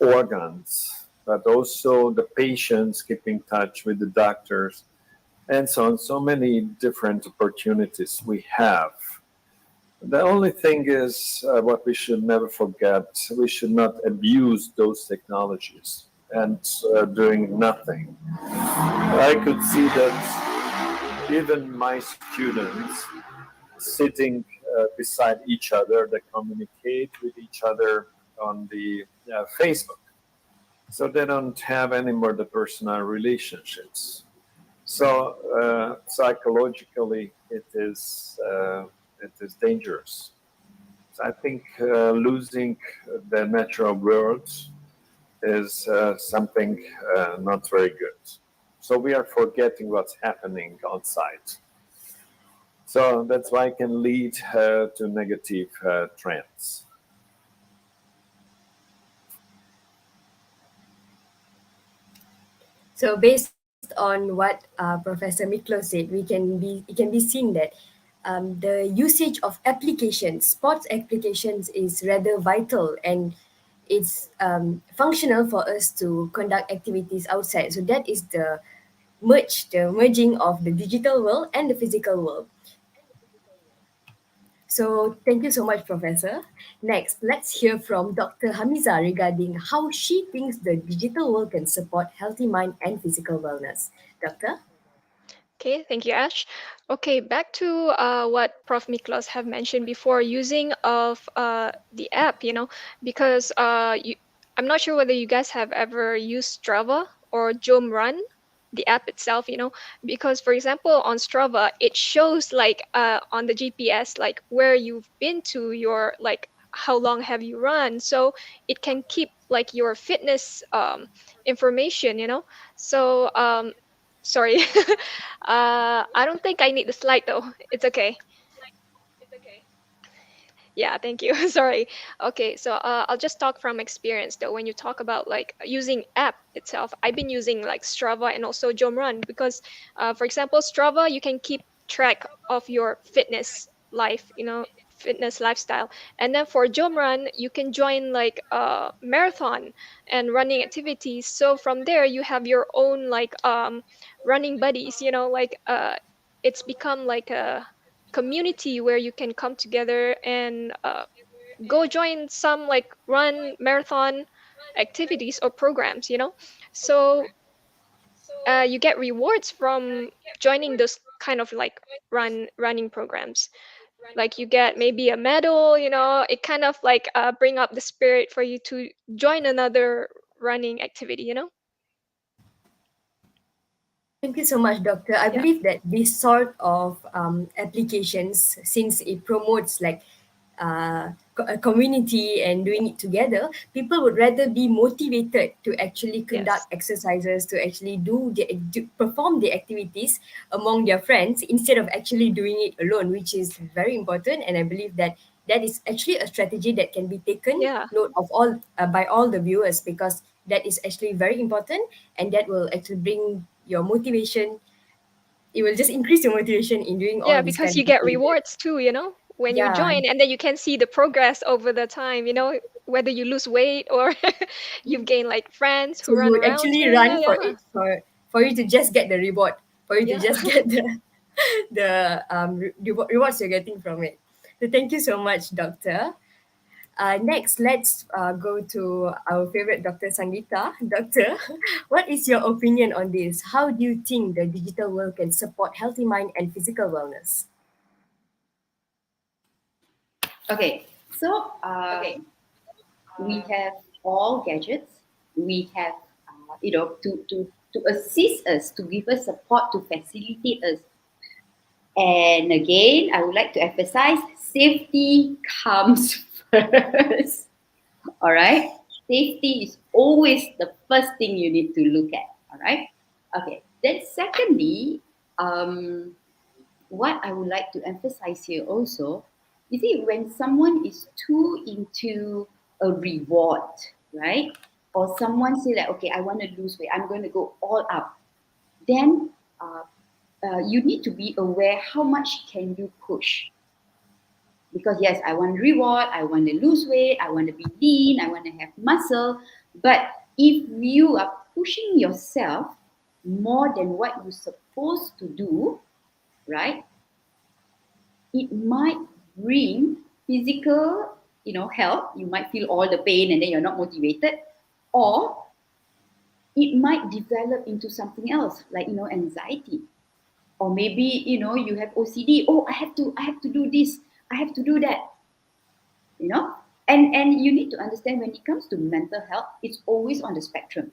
organs, but also the patients keep in touch with the doctors and so on. So many different opportunities we have. The only thing is what we should never forget, we should not abuse those technologies and doing nothing. I could see that even my students sitting beside each other, they communicate with each other on the Facebook. So they don't have any more the personal relationships. So psychologically, it is dangerous. So I think losing the natural world is something not very good. So we are forgetting what's happening outside. So that's why it can lead to negative trends. So based on what Professor Miklos said, it can be seen that the usage of applications, sports applications, is rather vital, and it's functional for us to conduct activities outside. So that is the merging of the digital world and the physical world. So thank you so much, Professor. Next, let's hear from Dr. Hamiza regarding how she thinks the digital world can support healthy mind and physical wellness. Doctor? Okay, thank you, Ash. Okay, back to what Prof. Miklos have mentioned before, using of the app, because I'm not sure whether you guys have ever used Strava or Jom Run, the app itself, because for example, on Strava, it shows like on the GPS, like where you've been to, your like how long have you run. So it can keep like your fitness information, So sorry. I don't think I need the slide though. It's okay. Yeah, thank you. Sorry. Okay, so I'll just talk from experience though. When you talk about like using app itself, I've been using like Strava and also Jomrun because, for example, Strava, you can keep track of your fitness life, fitness lifestyle. And then for Jomrun, you can join like marathon and running activities. So from there, you have your own like running buddies, like it's become like a community where you can come together and go join some like run marathon activities or programs, so you get rewards from joining those kind of like running programs, like you get maybe a medal, it kind of like bring up the spirit for you to join another running activity. Thank you so much, Doctor. I Yeah. believe that this sort of applications, since it promotes like a community and doing it together, people would rather be motivated to actually conduct exercises, to actually perform the activities among their friends instead of actually doing it alone, which is very important. And I believe that that is actually a strategy that can be taken Yeah. note of all by all the viewers, because that is actually very important, and that will actually bring your motivation. It will just increase your motivation in doing all Yeah, these because kind you of get activities. rewards too, when you Yeah. join, and then you can see the progress over the time, whether you lose weight or you've gained like friends So who you run would around actually you. run Yeah, for yeah, it for you to just get the reward, for you to yeah. just get the rewards you're getting from it. So thank you so much, Doctor. Next, let's go to our favorite Dr. Sangeeta. Doctor, what is your opinion on this? How do you think the digital world can support healthy mind and physical wellness? Okay, so we have all gadgets. We have, to assist us, to give us support, to facilitate us. And again, I would like to emphasize safety comes first. All right, safety is always the first thing you need to look at. All right, okay. Then secondly, what I would like to emphasize here also, you see, when someone is too into a reward, right? Or someone say that, okay, I want to lose weight, I'm going to go all out. Then you need to be aware how much can you push. Because yes, I want reward, I want to lose weight, I want to be lean, I want to have muscle. But if you are pushing yourself more than what you're supposed to do, right? It might bring physical, health. You might feel all the pain and then you're not motivated, or it might develop into something else, like anxiety, or maybe you have OCD. Oh, I have to do this, I have to do that. And you need to understand, when it comes to mental health, it's always on the spectrum.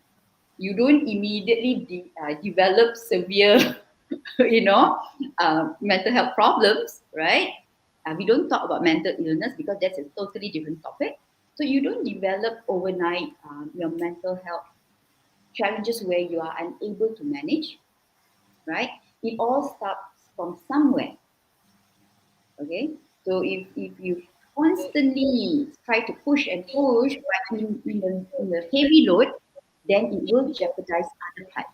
You don't immediately develop severe mental health problems, right? We don't talk about mental illness because that's a totally different topic. So you don't develop overnight your mental health challenges where you are unable to manage, right? It all starts from somewhere. Okay, so if you constantly try to push and push, but in the heavy load, then it will jeopardize other parts.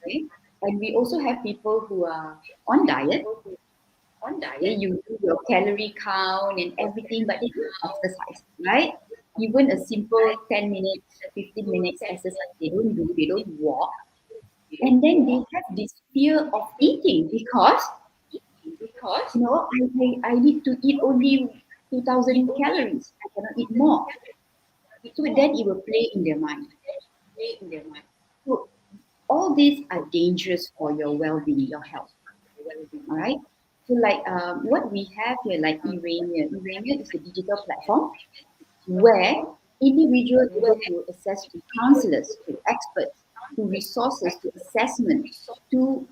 Okay, and we also have people who are on diet. Okay, you do your calorie count and everything, but they don't exercise, right? Even a simple 10 minutes, 15 minutes exercise, they don't do, they don't walk. And then they have this fear of eating because I need to eat only 2,000 calories. I cannot eat more. So then it will play in their mind. So all these are dangerous for your well-being, your health. All right. So like what we have here, like Irania. Irania is a digital platform where individuals are able to access to counselors, to experts, to resources, to assessment, to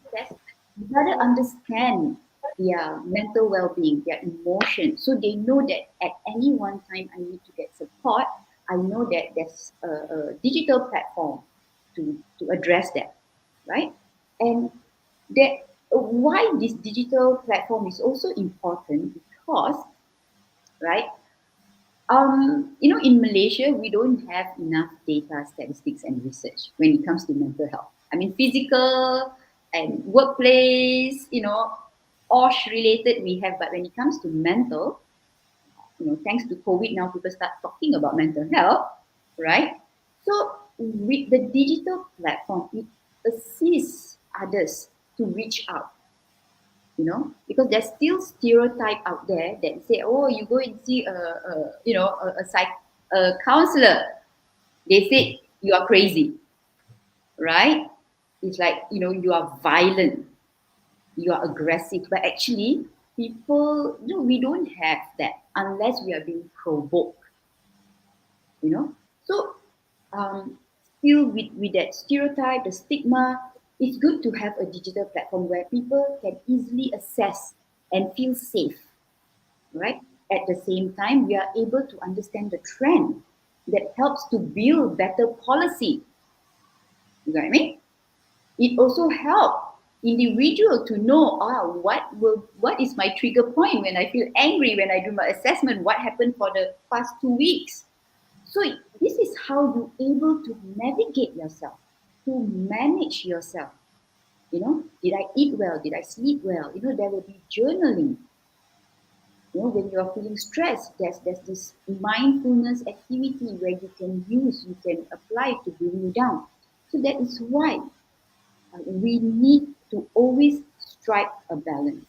better understand their mental well-being, their emotions. So they know that at any one time I need to get support. I know that there's a digital platform to address that, right? And that why this digital platform is also important because, right, in Malaysia, we don't have enough data, statistics, and research when it comes to mental health. I mean, physical and workplace, OSH related we have, but when it comes to mental, thanks to COVID, now people start talking about mental health, right? So with the digital platform, it assists others to reach out, because there's still stereotype out there that say, oh, you go and see a counselor, they say you are crazy, right? It's like, you are violent, you are aggressive, but actually people, we don't have that unless we are being provoked, so still with that stereotype, the stigma, it's good to have a digital platform where people can easily assess and feel safe, right? At the same time, we are able to understand the trend that helps to build better policy. You got me? It also helps individual to know what is my trigger point when I feel angry, when I do my assessment, what happened for the past 2 weeks. So this is how you're able to navigate yourself, to manage yourself. Did I eat well? Did I sleep well? There will be journaling. When you are feeling stressed, there's this mindfulness activity where you can apply to bring you down. So that is why we need to always strike a balance.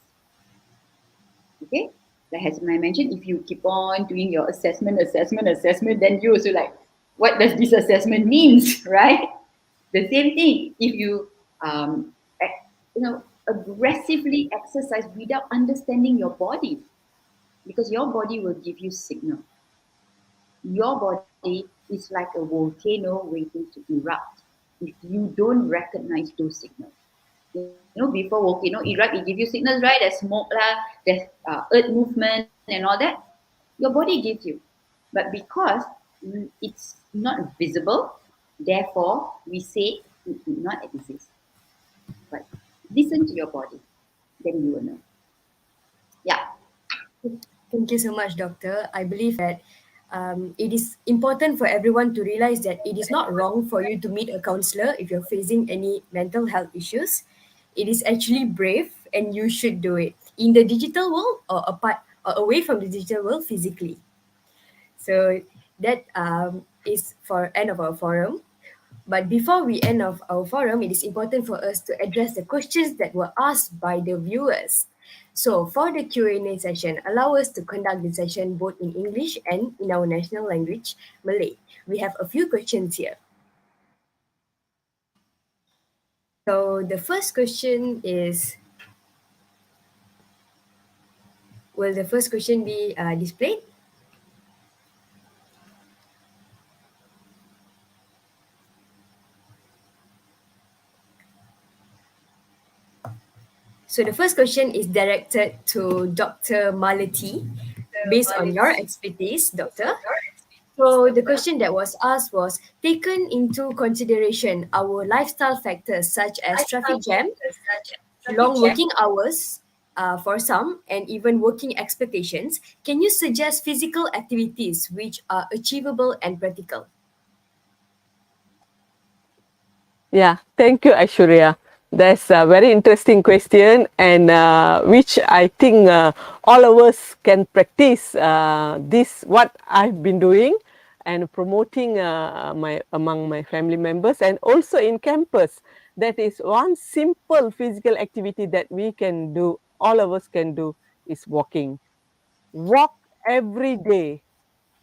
Okay, like as I mentioned, if you keep on doing your assessment, then you also like, what does this assessment means, right? The same thing if you aggressively exercise without understanding your body, because your body will give you signal. Your body is like a volcano waiting to erupt. If you don't recognize those signals, before volcano erupt, it give you signals, right? There's smoke lah, there's earth movement and all that. Your body gives you, but because it's not visible, therefore we say it did not exist. But listen to your body, then you will know. Yeah. Thank you so much, Doctor. I believe that it is important for everyone to realize that it is not wrong for you to meet a counselor if you're facing any mental health issues. It is actually brave and you should do it in the digital world or apart or away from the digital world physically. So that is for end of our forum. But before we end of our forum, it is important for us to address the questions that were asked by the viewers. So for the Q&A session, allow us to conduct the session both in English and in our national language, Malay. We have a few questions here. So the first question is, will the first question be displayed? So the first question is directed to Dr. Malati, based on your expertise, Doctor. So the question that was asked was, taken into consideration our lifestyle factors such as traffic jam, long working hours for some, and even working expectations, can you suggest physical activities which are achievable and practical? Yeah, thank you, Aishwarya. That's a very interesting question, and which I think all of us can practice this, what I've been doing and promoting among my family members and also in campus. That is one simple physical activity that we can do, all of us can do, is walking. Walk every day.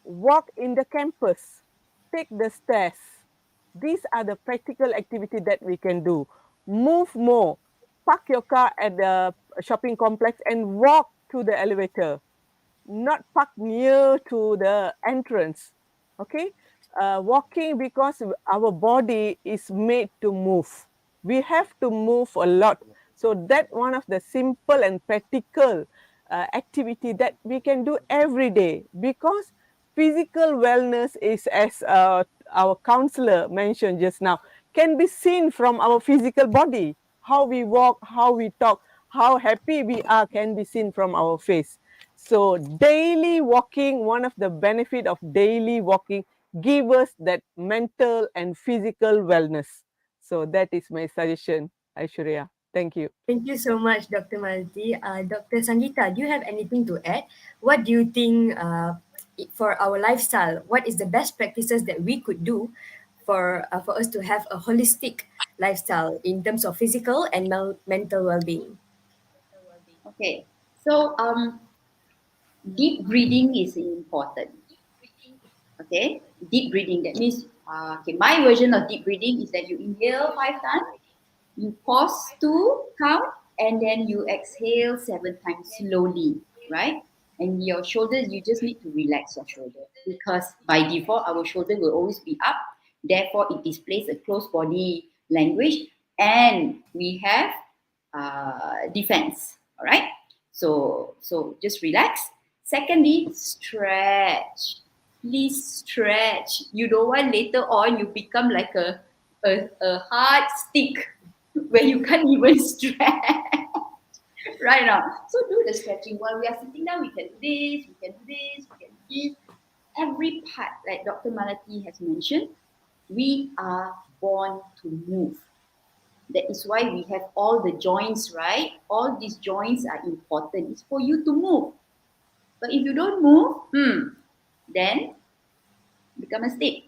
Walk in the campus. Take the stairs. These are the practical activity that we can do. Move more. Park your car at the shopping complex and walk to the elevator. Not park near to the entrance. Okay? Walking, because our body is made to move. We have to move a lot. So that one of the simple and practical activity that we can do every day, because physical wellness is, as our counselor mentioned just now, can be seen from our physical body. How we walk, how we talk, how happy we are can be seen from our face. So daily walking, one of the benefit of daily walking, give us that mental and physical wellness. So that is my suggestion, Aishwarya. Thank you. Thank you so much, Dr. Malati. Dr. Sangeeta, do you have anything to add? What do you think for our lifestyle? What is the best practices that we could do for us to have a holistic lifestyle in terms of physical and mental well-being? Okay. So deep breathing is important. Okay, deep breathing. That means, my version of deep breathing is that you inhale 5 times, you pause 2 count, and then you exhale 7 times slowly, right? And your shoulders, you just need to relax your shoulder, because by default, our shoulder will always be up. Therefore, it displays a closed body language, and we have defense. All right. So just relax. Secondly, stretch. Please stretch. You don't want later on you become like a hard stick where you can't even stretch. Right now. So do the stretching while we are sitting down. We can do this, we can do this, we can do this. Every part, like Dr. Malati has mentioned, we are born to move. That is why we have all the joints, right? All these joints are important. It's for you to move. But if you don't move, then become a stick.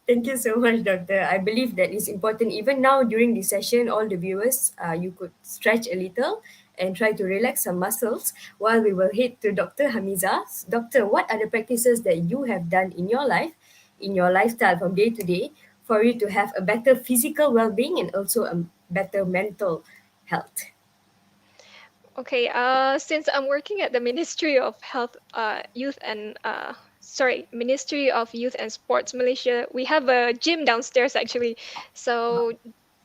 Thank you so much, Doctor. I believe that is important. Even now during this session, all the viewers, you could stretch a little and try to relax some muscles while we will head to Dr. Hamiza. Doctor, what are the practices that you have done in your life, in your lifestyle from day to day, for you to have a better physical well-being and also a better mental health? Okay, since I'm working at the Ministry of Health, Youth and Ministry of Youth and Sports Malaysia, we have a gym downstairs actually. So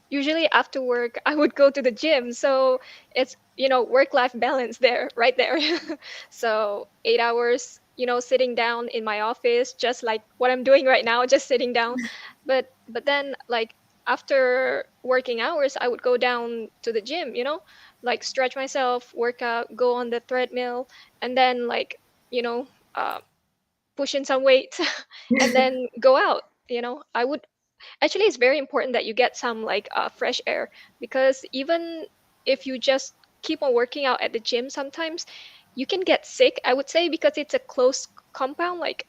usually after work, I would go to the gym. So it's, work-life balance there, right there. So 8 hours, sitting down in my office, just like what I'm doing right now, just sitting down. But then like after working hours, I would go down to the gym, like stretch myself, work out, go on the treadmill, and then like, you know, uh, push in some weight, and then go out. I would actually, it's very important that you get some like fresh air, because even if you just keep on working out at the gym, sometimes you can get sick, I would say, because it's a close compound. Like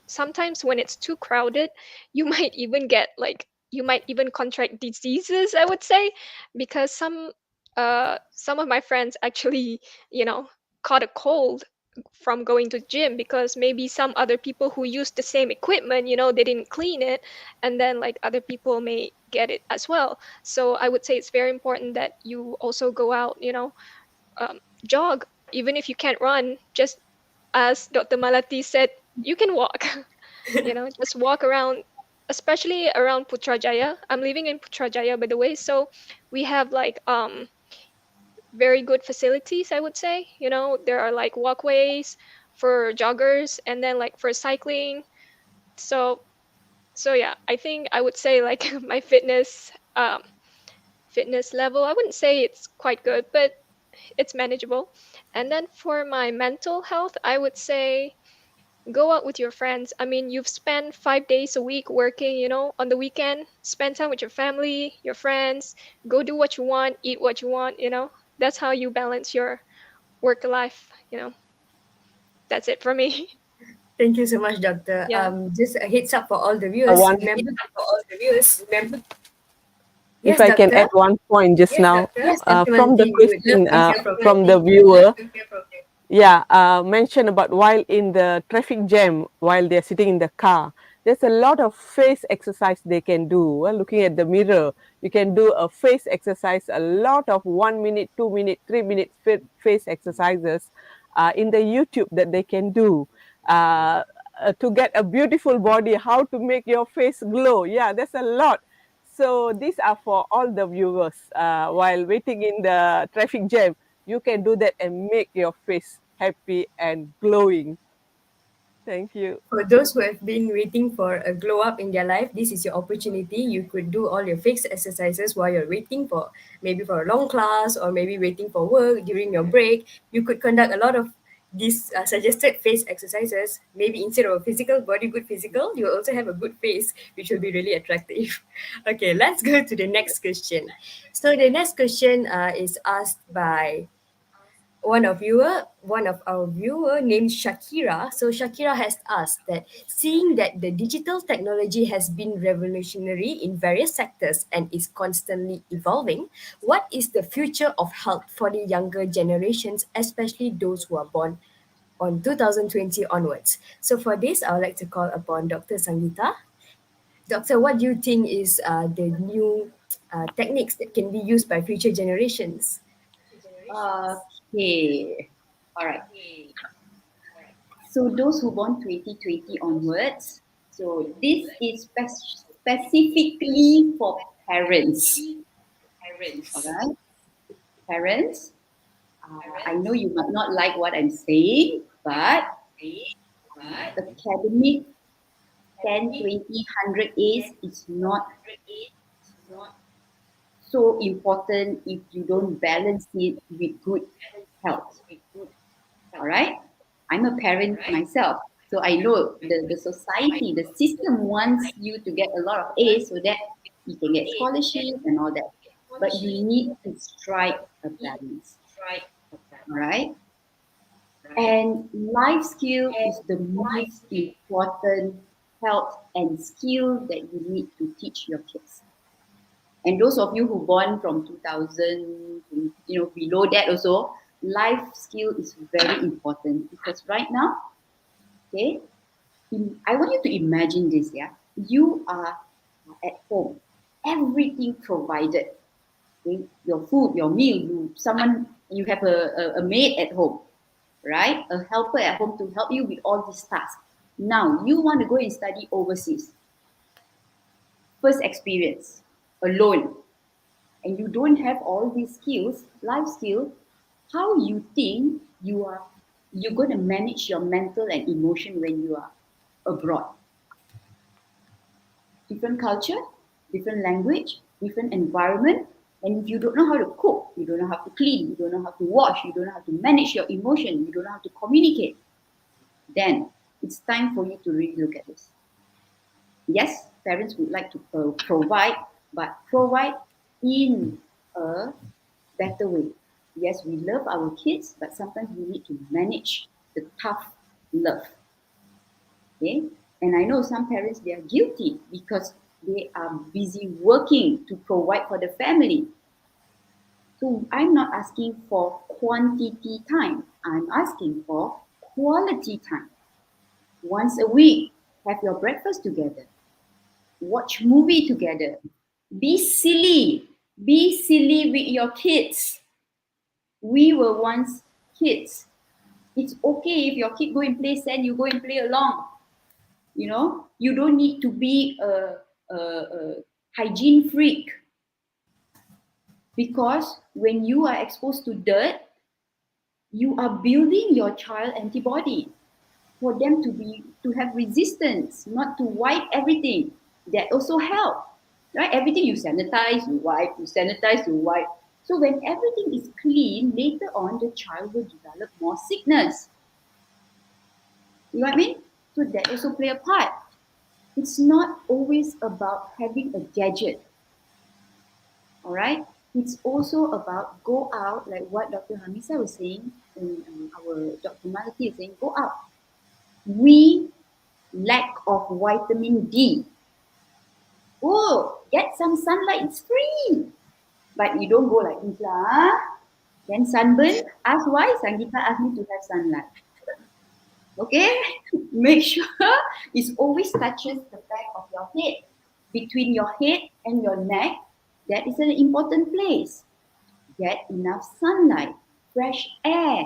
sometimes when it's too crowded, you might even get like, you might even contract diseases, I would say, because some of my friends actually, you know caught a cold from going to gym, because maybe some other people who use the same equipment, they didn't clean it, and then like other people may get it as well. So I would say it's very important that you also go out, jog, even if you can't run. Just as Dr. Malati said, you can walk. Just walk around, especially around Putrajaya. I'm living in Putrajaya, by the way, so we have like very good facilities, I would say. There are like walkways for joggers, and then like for cycling. So yeah, I think I would say like my fitness level, I wouldn't say it's quite good, but it's manageable. And then for my mental health, I would say go out with your friends. I mean, you've spent 5 days a week working, on the weekend, spend time with your family, your friends, go do what you want, eat what you want. That's how you balance your work life. That's it for me. Thank you so much, Doctor. Yeah. Just a heads up for all the viewers. One, Remember. if Yes, I can add Doctor. one point just now, Yes, from the definitely. We would love question to hear from you. from the viewer, mentioned about while in the traffic jam, while they're sitting in the car, there's a lot of face exercise they can do. Well, looking at the mirror, you can do a face exercise, a lot of 1 minute, 2 minute, 3 minute face exercises in the YouTube that they can do to get a beautiful body, how to make your face glow. Yeah, there's a lot. So these are for all the viewers. While waiting in the traffic jam, you can do that and make your face happy and glowing. Thank you. For those who have been waiting for a glow up in their life, this is your opportunity. You could do all your fixed exercises while you're waiting for, maybe for a long class, or maybe waiting for work during your break. You could conduct a lot of these suggested face exercises. Maybe instead of a physical body, good physical, you will also have a good face, which will be really attractive. Okay, let's go to the next question. So the next question is asked by one of our viewer named Shakira. So Shakira has asked that, seeing that the digital technology has been revolutionary in various sectors and is constantly evolving, what is the future of health for the younger generations, especially those who are born on 2020 onwards? So for this, I would like to call upon Dr. Sangeeta. Doctor, what do you think is the new techniques that can be used by future generations? Okay. All right. So those who born 2020 onwards, so this is specifically for parents. All right, parents. I know you might not like what I'm saying, but academic 10, 20, 100 A's is not so important if you don't balance it with good health. All right, I'm a parent myself, so I know the society, the system wants you to get a lot of A's so that you can get scholarship and all that. But you need to strike a balance. All right. And life skill is the most important health and skill that you need to teach your kids. And those of you who born from 2000, below that also, life skill is very important because right now, okay, I want you to imagine this, yeah. You are at home, everything provided. Okay? Your food, your meal, you have a maid at home, right? A helper at home to help you with all these tasks. Now you want to go and study overseas. First experience, alone, and you don't have all these skills, life skill, how you think you're going to manage your mental and emotion when you are abroad? Different culture, different language, different environment. And if you don't know how to cook, you don't know how to clean, you don't know how to wash, you don't know how to manage your emotion, you don't know how to communicate, then it's time for you to really look at this. Yes, parents would like to provide, but provide in a better way. Yes, we love our kids, but sometimes we need to manage the tough love. Okay? And I know some parents, they are guilty because they are busy working to provide for the family. So I'm not asking for quantity time. I'm asking for quality time. Once a week, have your breakfast together. Watch movie together. Be silly. Be silly with your kids. We were once kids. It's okay if your kid go and play sand, you go and play along. You don't need to be a hygiene freak, because when you are exposed to dirt, you are building your child antibody for them to have resistance, not to wipe everything. That also help, right? Everything you sanitize, you wipe, you sanitize, you wipe. So when everything is clean, later on the child will develop more sickness. You know what I mean? So that also play a part. It's not always about having a gadget. All right? It's also about go out, like what Dr. Hamisa was saying, and our Dr. Malati is saying, go out. We lack of vitamin D. Oh, get some sunlight, it's free. But you don't go like this lah. Then sunburn, ask why? Sangeeta asked me to have sunlight. Okay? Make sure it always touches the back of your head. Between your head and your neck, that is an important place. Get enough sunlight, fresh air.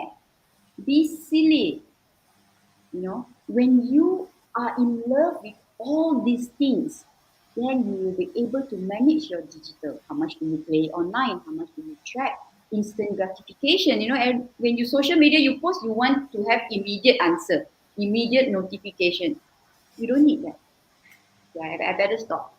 Be silly. When you are in love with all these things, then you will be able to manage your digital. How much do you play online? How much do you track? Instant gratification. And when you social media, you post, you want to have immediate answer, immediate notification. You don't need that. Yeah, I better stop.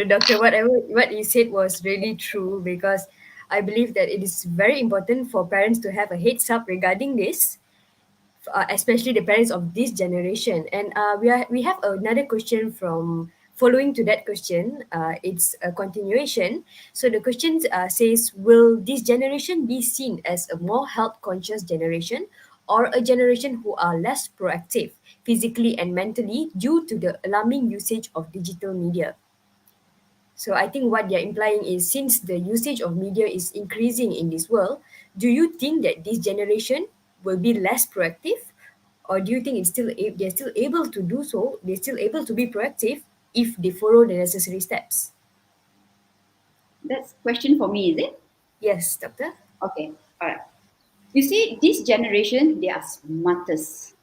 Doctor, what you said was really true, because I believe that it is very important for parents to have a heads up regarding this, especially the parents of this generation. And we have another question from following to that question. It's a continuation. So the question says, will this generation be seen as a more health conscious generation, or a generation who are less proactive physically and mentally due to the alarming usage of digital media? So I think what they're implying is, since the usage of media is increasing in this world, do you think that this generation will be less proactive, or do you think they're still able to do so? They're still able to be proactive if they follow the necessary steps. That's question for me, is it? Yes, doctor. Okay, all right. You see, this generation, they are smartest,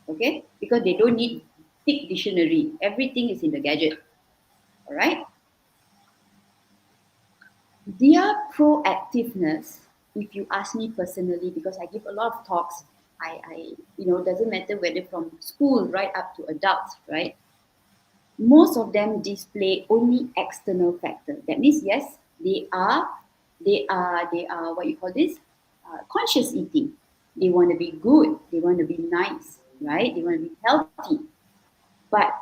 okay? Because they don't need thick dictionary. Everything is in the gadget, all right? Their proactiveness, if you ask me personally, because I give a lot of talks, doesn't matter whether from school right up to adults, right? Most of them display only external factor. That means, yes, they are what you call this, conscious eating. They want to be good. They want to be nice, right? They want to be healthy. But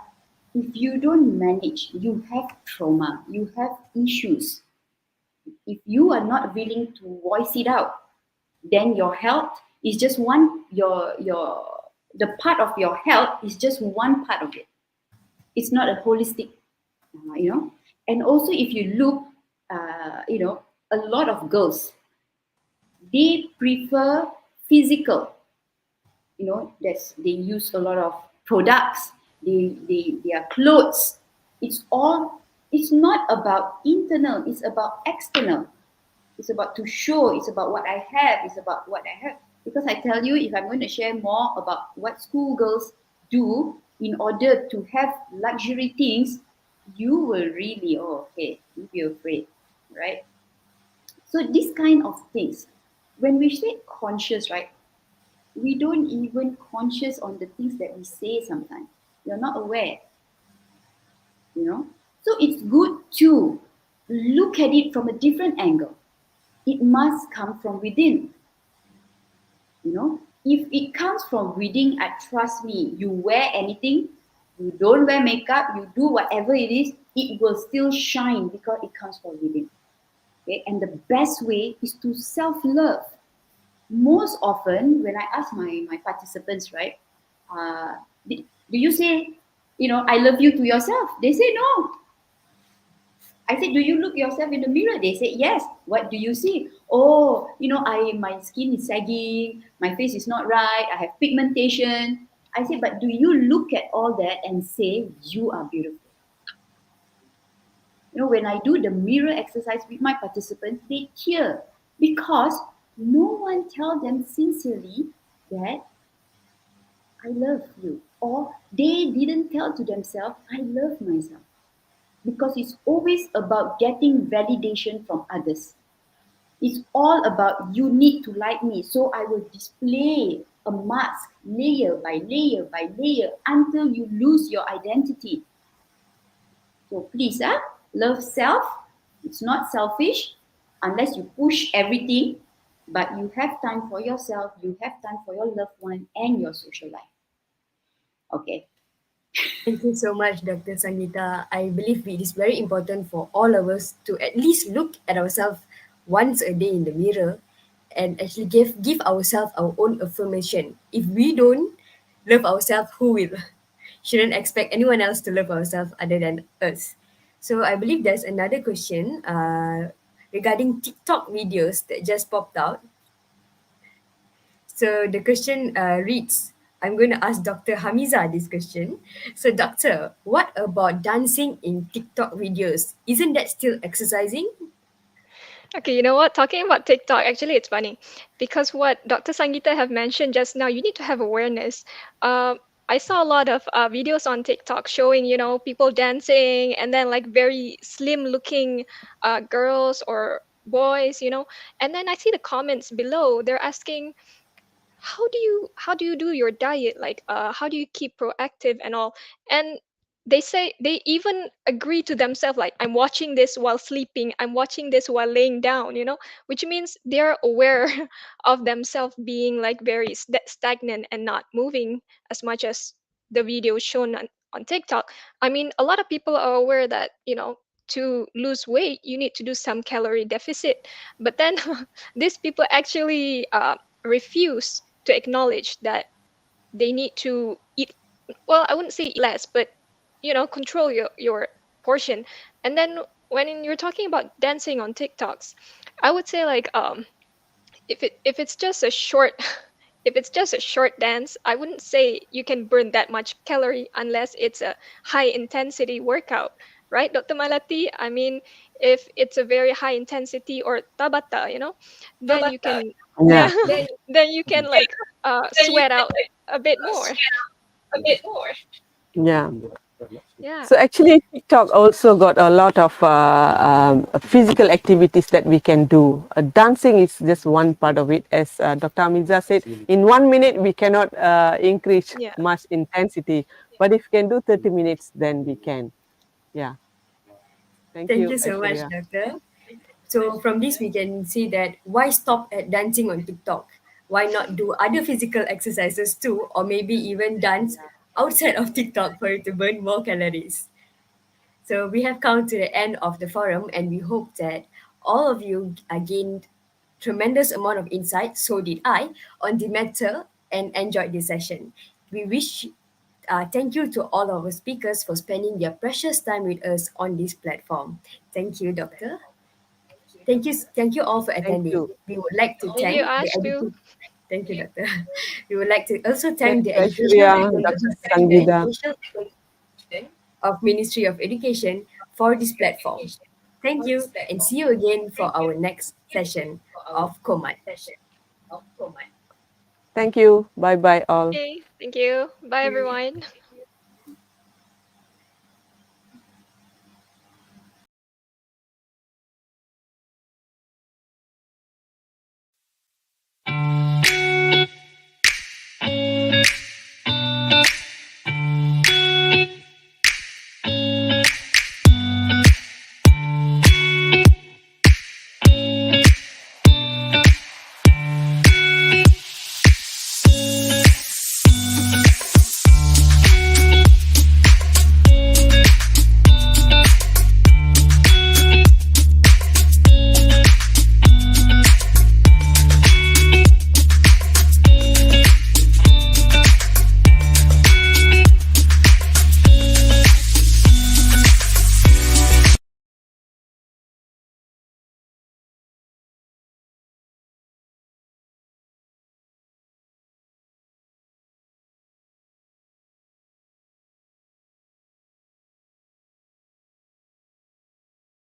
if you don't manage, you have trauma, you have issues. If you are not willing to voice it out, then your health is just one, the part of your health is just one part of it. It's not a holistic, you know. And also, if you look, you know, a lot of girls, they prefer physical, you know, they use a lot of products, their clothes. It's not about internal, it's about external. It's about to show, it's about what I have, it's about what I have. Because I tell you, if I'm going to share more about what schoolgirls do in order to have luxury things, you will really, oh, okay, you'll be afraid, right? So these kind of things, when we say conscious, right, we don't even conscious on the things that we say sometimes. You're not aware, you know. So it's good to look at it from a different angle. It must come from within, you know. If it comes from within, I trust me, you wear anything, you don't wear makeup, you do whatever it is, it will still shine because it comes from within. Okay, and the best way is to self-love. Most often when I ask my participants, right, do you say, you know, I love you to yourself? They say no. I said, do you look yourself in the mirror? They say yes. What do you see? Oh, you know, my skin is sagging, my face is not right, I have pigmentation. I said, but do you look at all that and say you are beautiful? You know, when I do the mirror exercise with my participants, they tear because no one tells them sincerely that I love you, or they didn't tell to themselves, I love myself. Because it's always about getting validation from others. It's all about you need to like me, so I will display a mask layer by layer by layer until you lose your identity. So please, love self. It's not selfish unless you push everything, but you have time for yourself, you have time for your loved one and your social life. Okay. Thank you so much, Dr. Sangeeta. I believe it is very important for all of us to at least look at ourselves once a day in the mirror and actually give ourselves our own affirmation. If we don't love ourselves, who will? Shouldn't expect anyone else to love ourselves other than us. So I believe there's another question regarding TikTok videos that just popped out. So the question reads, I'm going to ask Dr. Hamiza this question. So, Doctor, what about dancing in TikTok videos? Isn't that still exercising? Okay, you know what? Talking about TikTok, actually, it's funny because what Dr. Sangita have mentioned just now, you need to have awareness. I saw a lot of videos on TikTok showing, you know, people dancing and then like very slim looking girls or boys, you know, and then I see the comments below. They're asking, how do you do your diet, like how do you keep proactive and all, and they say they even agree to themselves like I'm watching this while sleeping, I'm watching this while laying down, you know, which means they're aware of themselves being like very stagnant and not moving as much as the video shown on TikTok. I mean, a lot of people are aware that, you know, to lose weight you need to do some calorie deficit, but then these people actually refuse to acknowledge that they need to eat, well, I wouldn't say eat less, but you know, control your portion. And then when you're talking about dancing on TikToks, I would say like if it's just a short if it's just a short dance, I wouldn't say you can burn that much calorie unless it's a high intensity workout, right, Dr. Malati? I mean, if it's a very high intensity or tabata, you know, then you can, Yeah. yeah, then you can like sweat out a bit more. Yeah. Yeah. So actually, TikTok also got a lot of physical activities that we can do. Dancing is just one part of it. As Dr. Amiza said, in 1 minute we cannot increase Yeah. much intensity, but if we can do 30 minutes, then we can. Yeah. Thank Thank you, you so much, Aishwarya. Doctor. So from this, we can see that why stop at dancing on TikTok? Why not do other physical exercises too, or maybe even dance outside of TikTok for you to burn more calories? So we have come to the end of the forum, and we hope that all of you gained tremendous amount of insight, so did I, on the matter and enjoyed this session. We wish thank you to all our speakers for spending their precious time with us on this platform. Thank you, Doctor. Thank you all for Thank attending. you. We would like to Thank you, thank the Ashtu. education. Thank you, Doctor. We would like to also Thank thank the you, educational Aishwarya, Dr. Sangida. of Ministry of Education for this platform. Thank you, and see you again for our next session of Komat. Thank you. Bye bye all. Okay, thank you. Bye, everyone.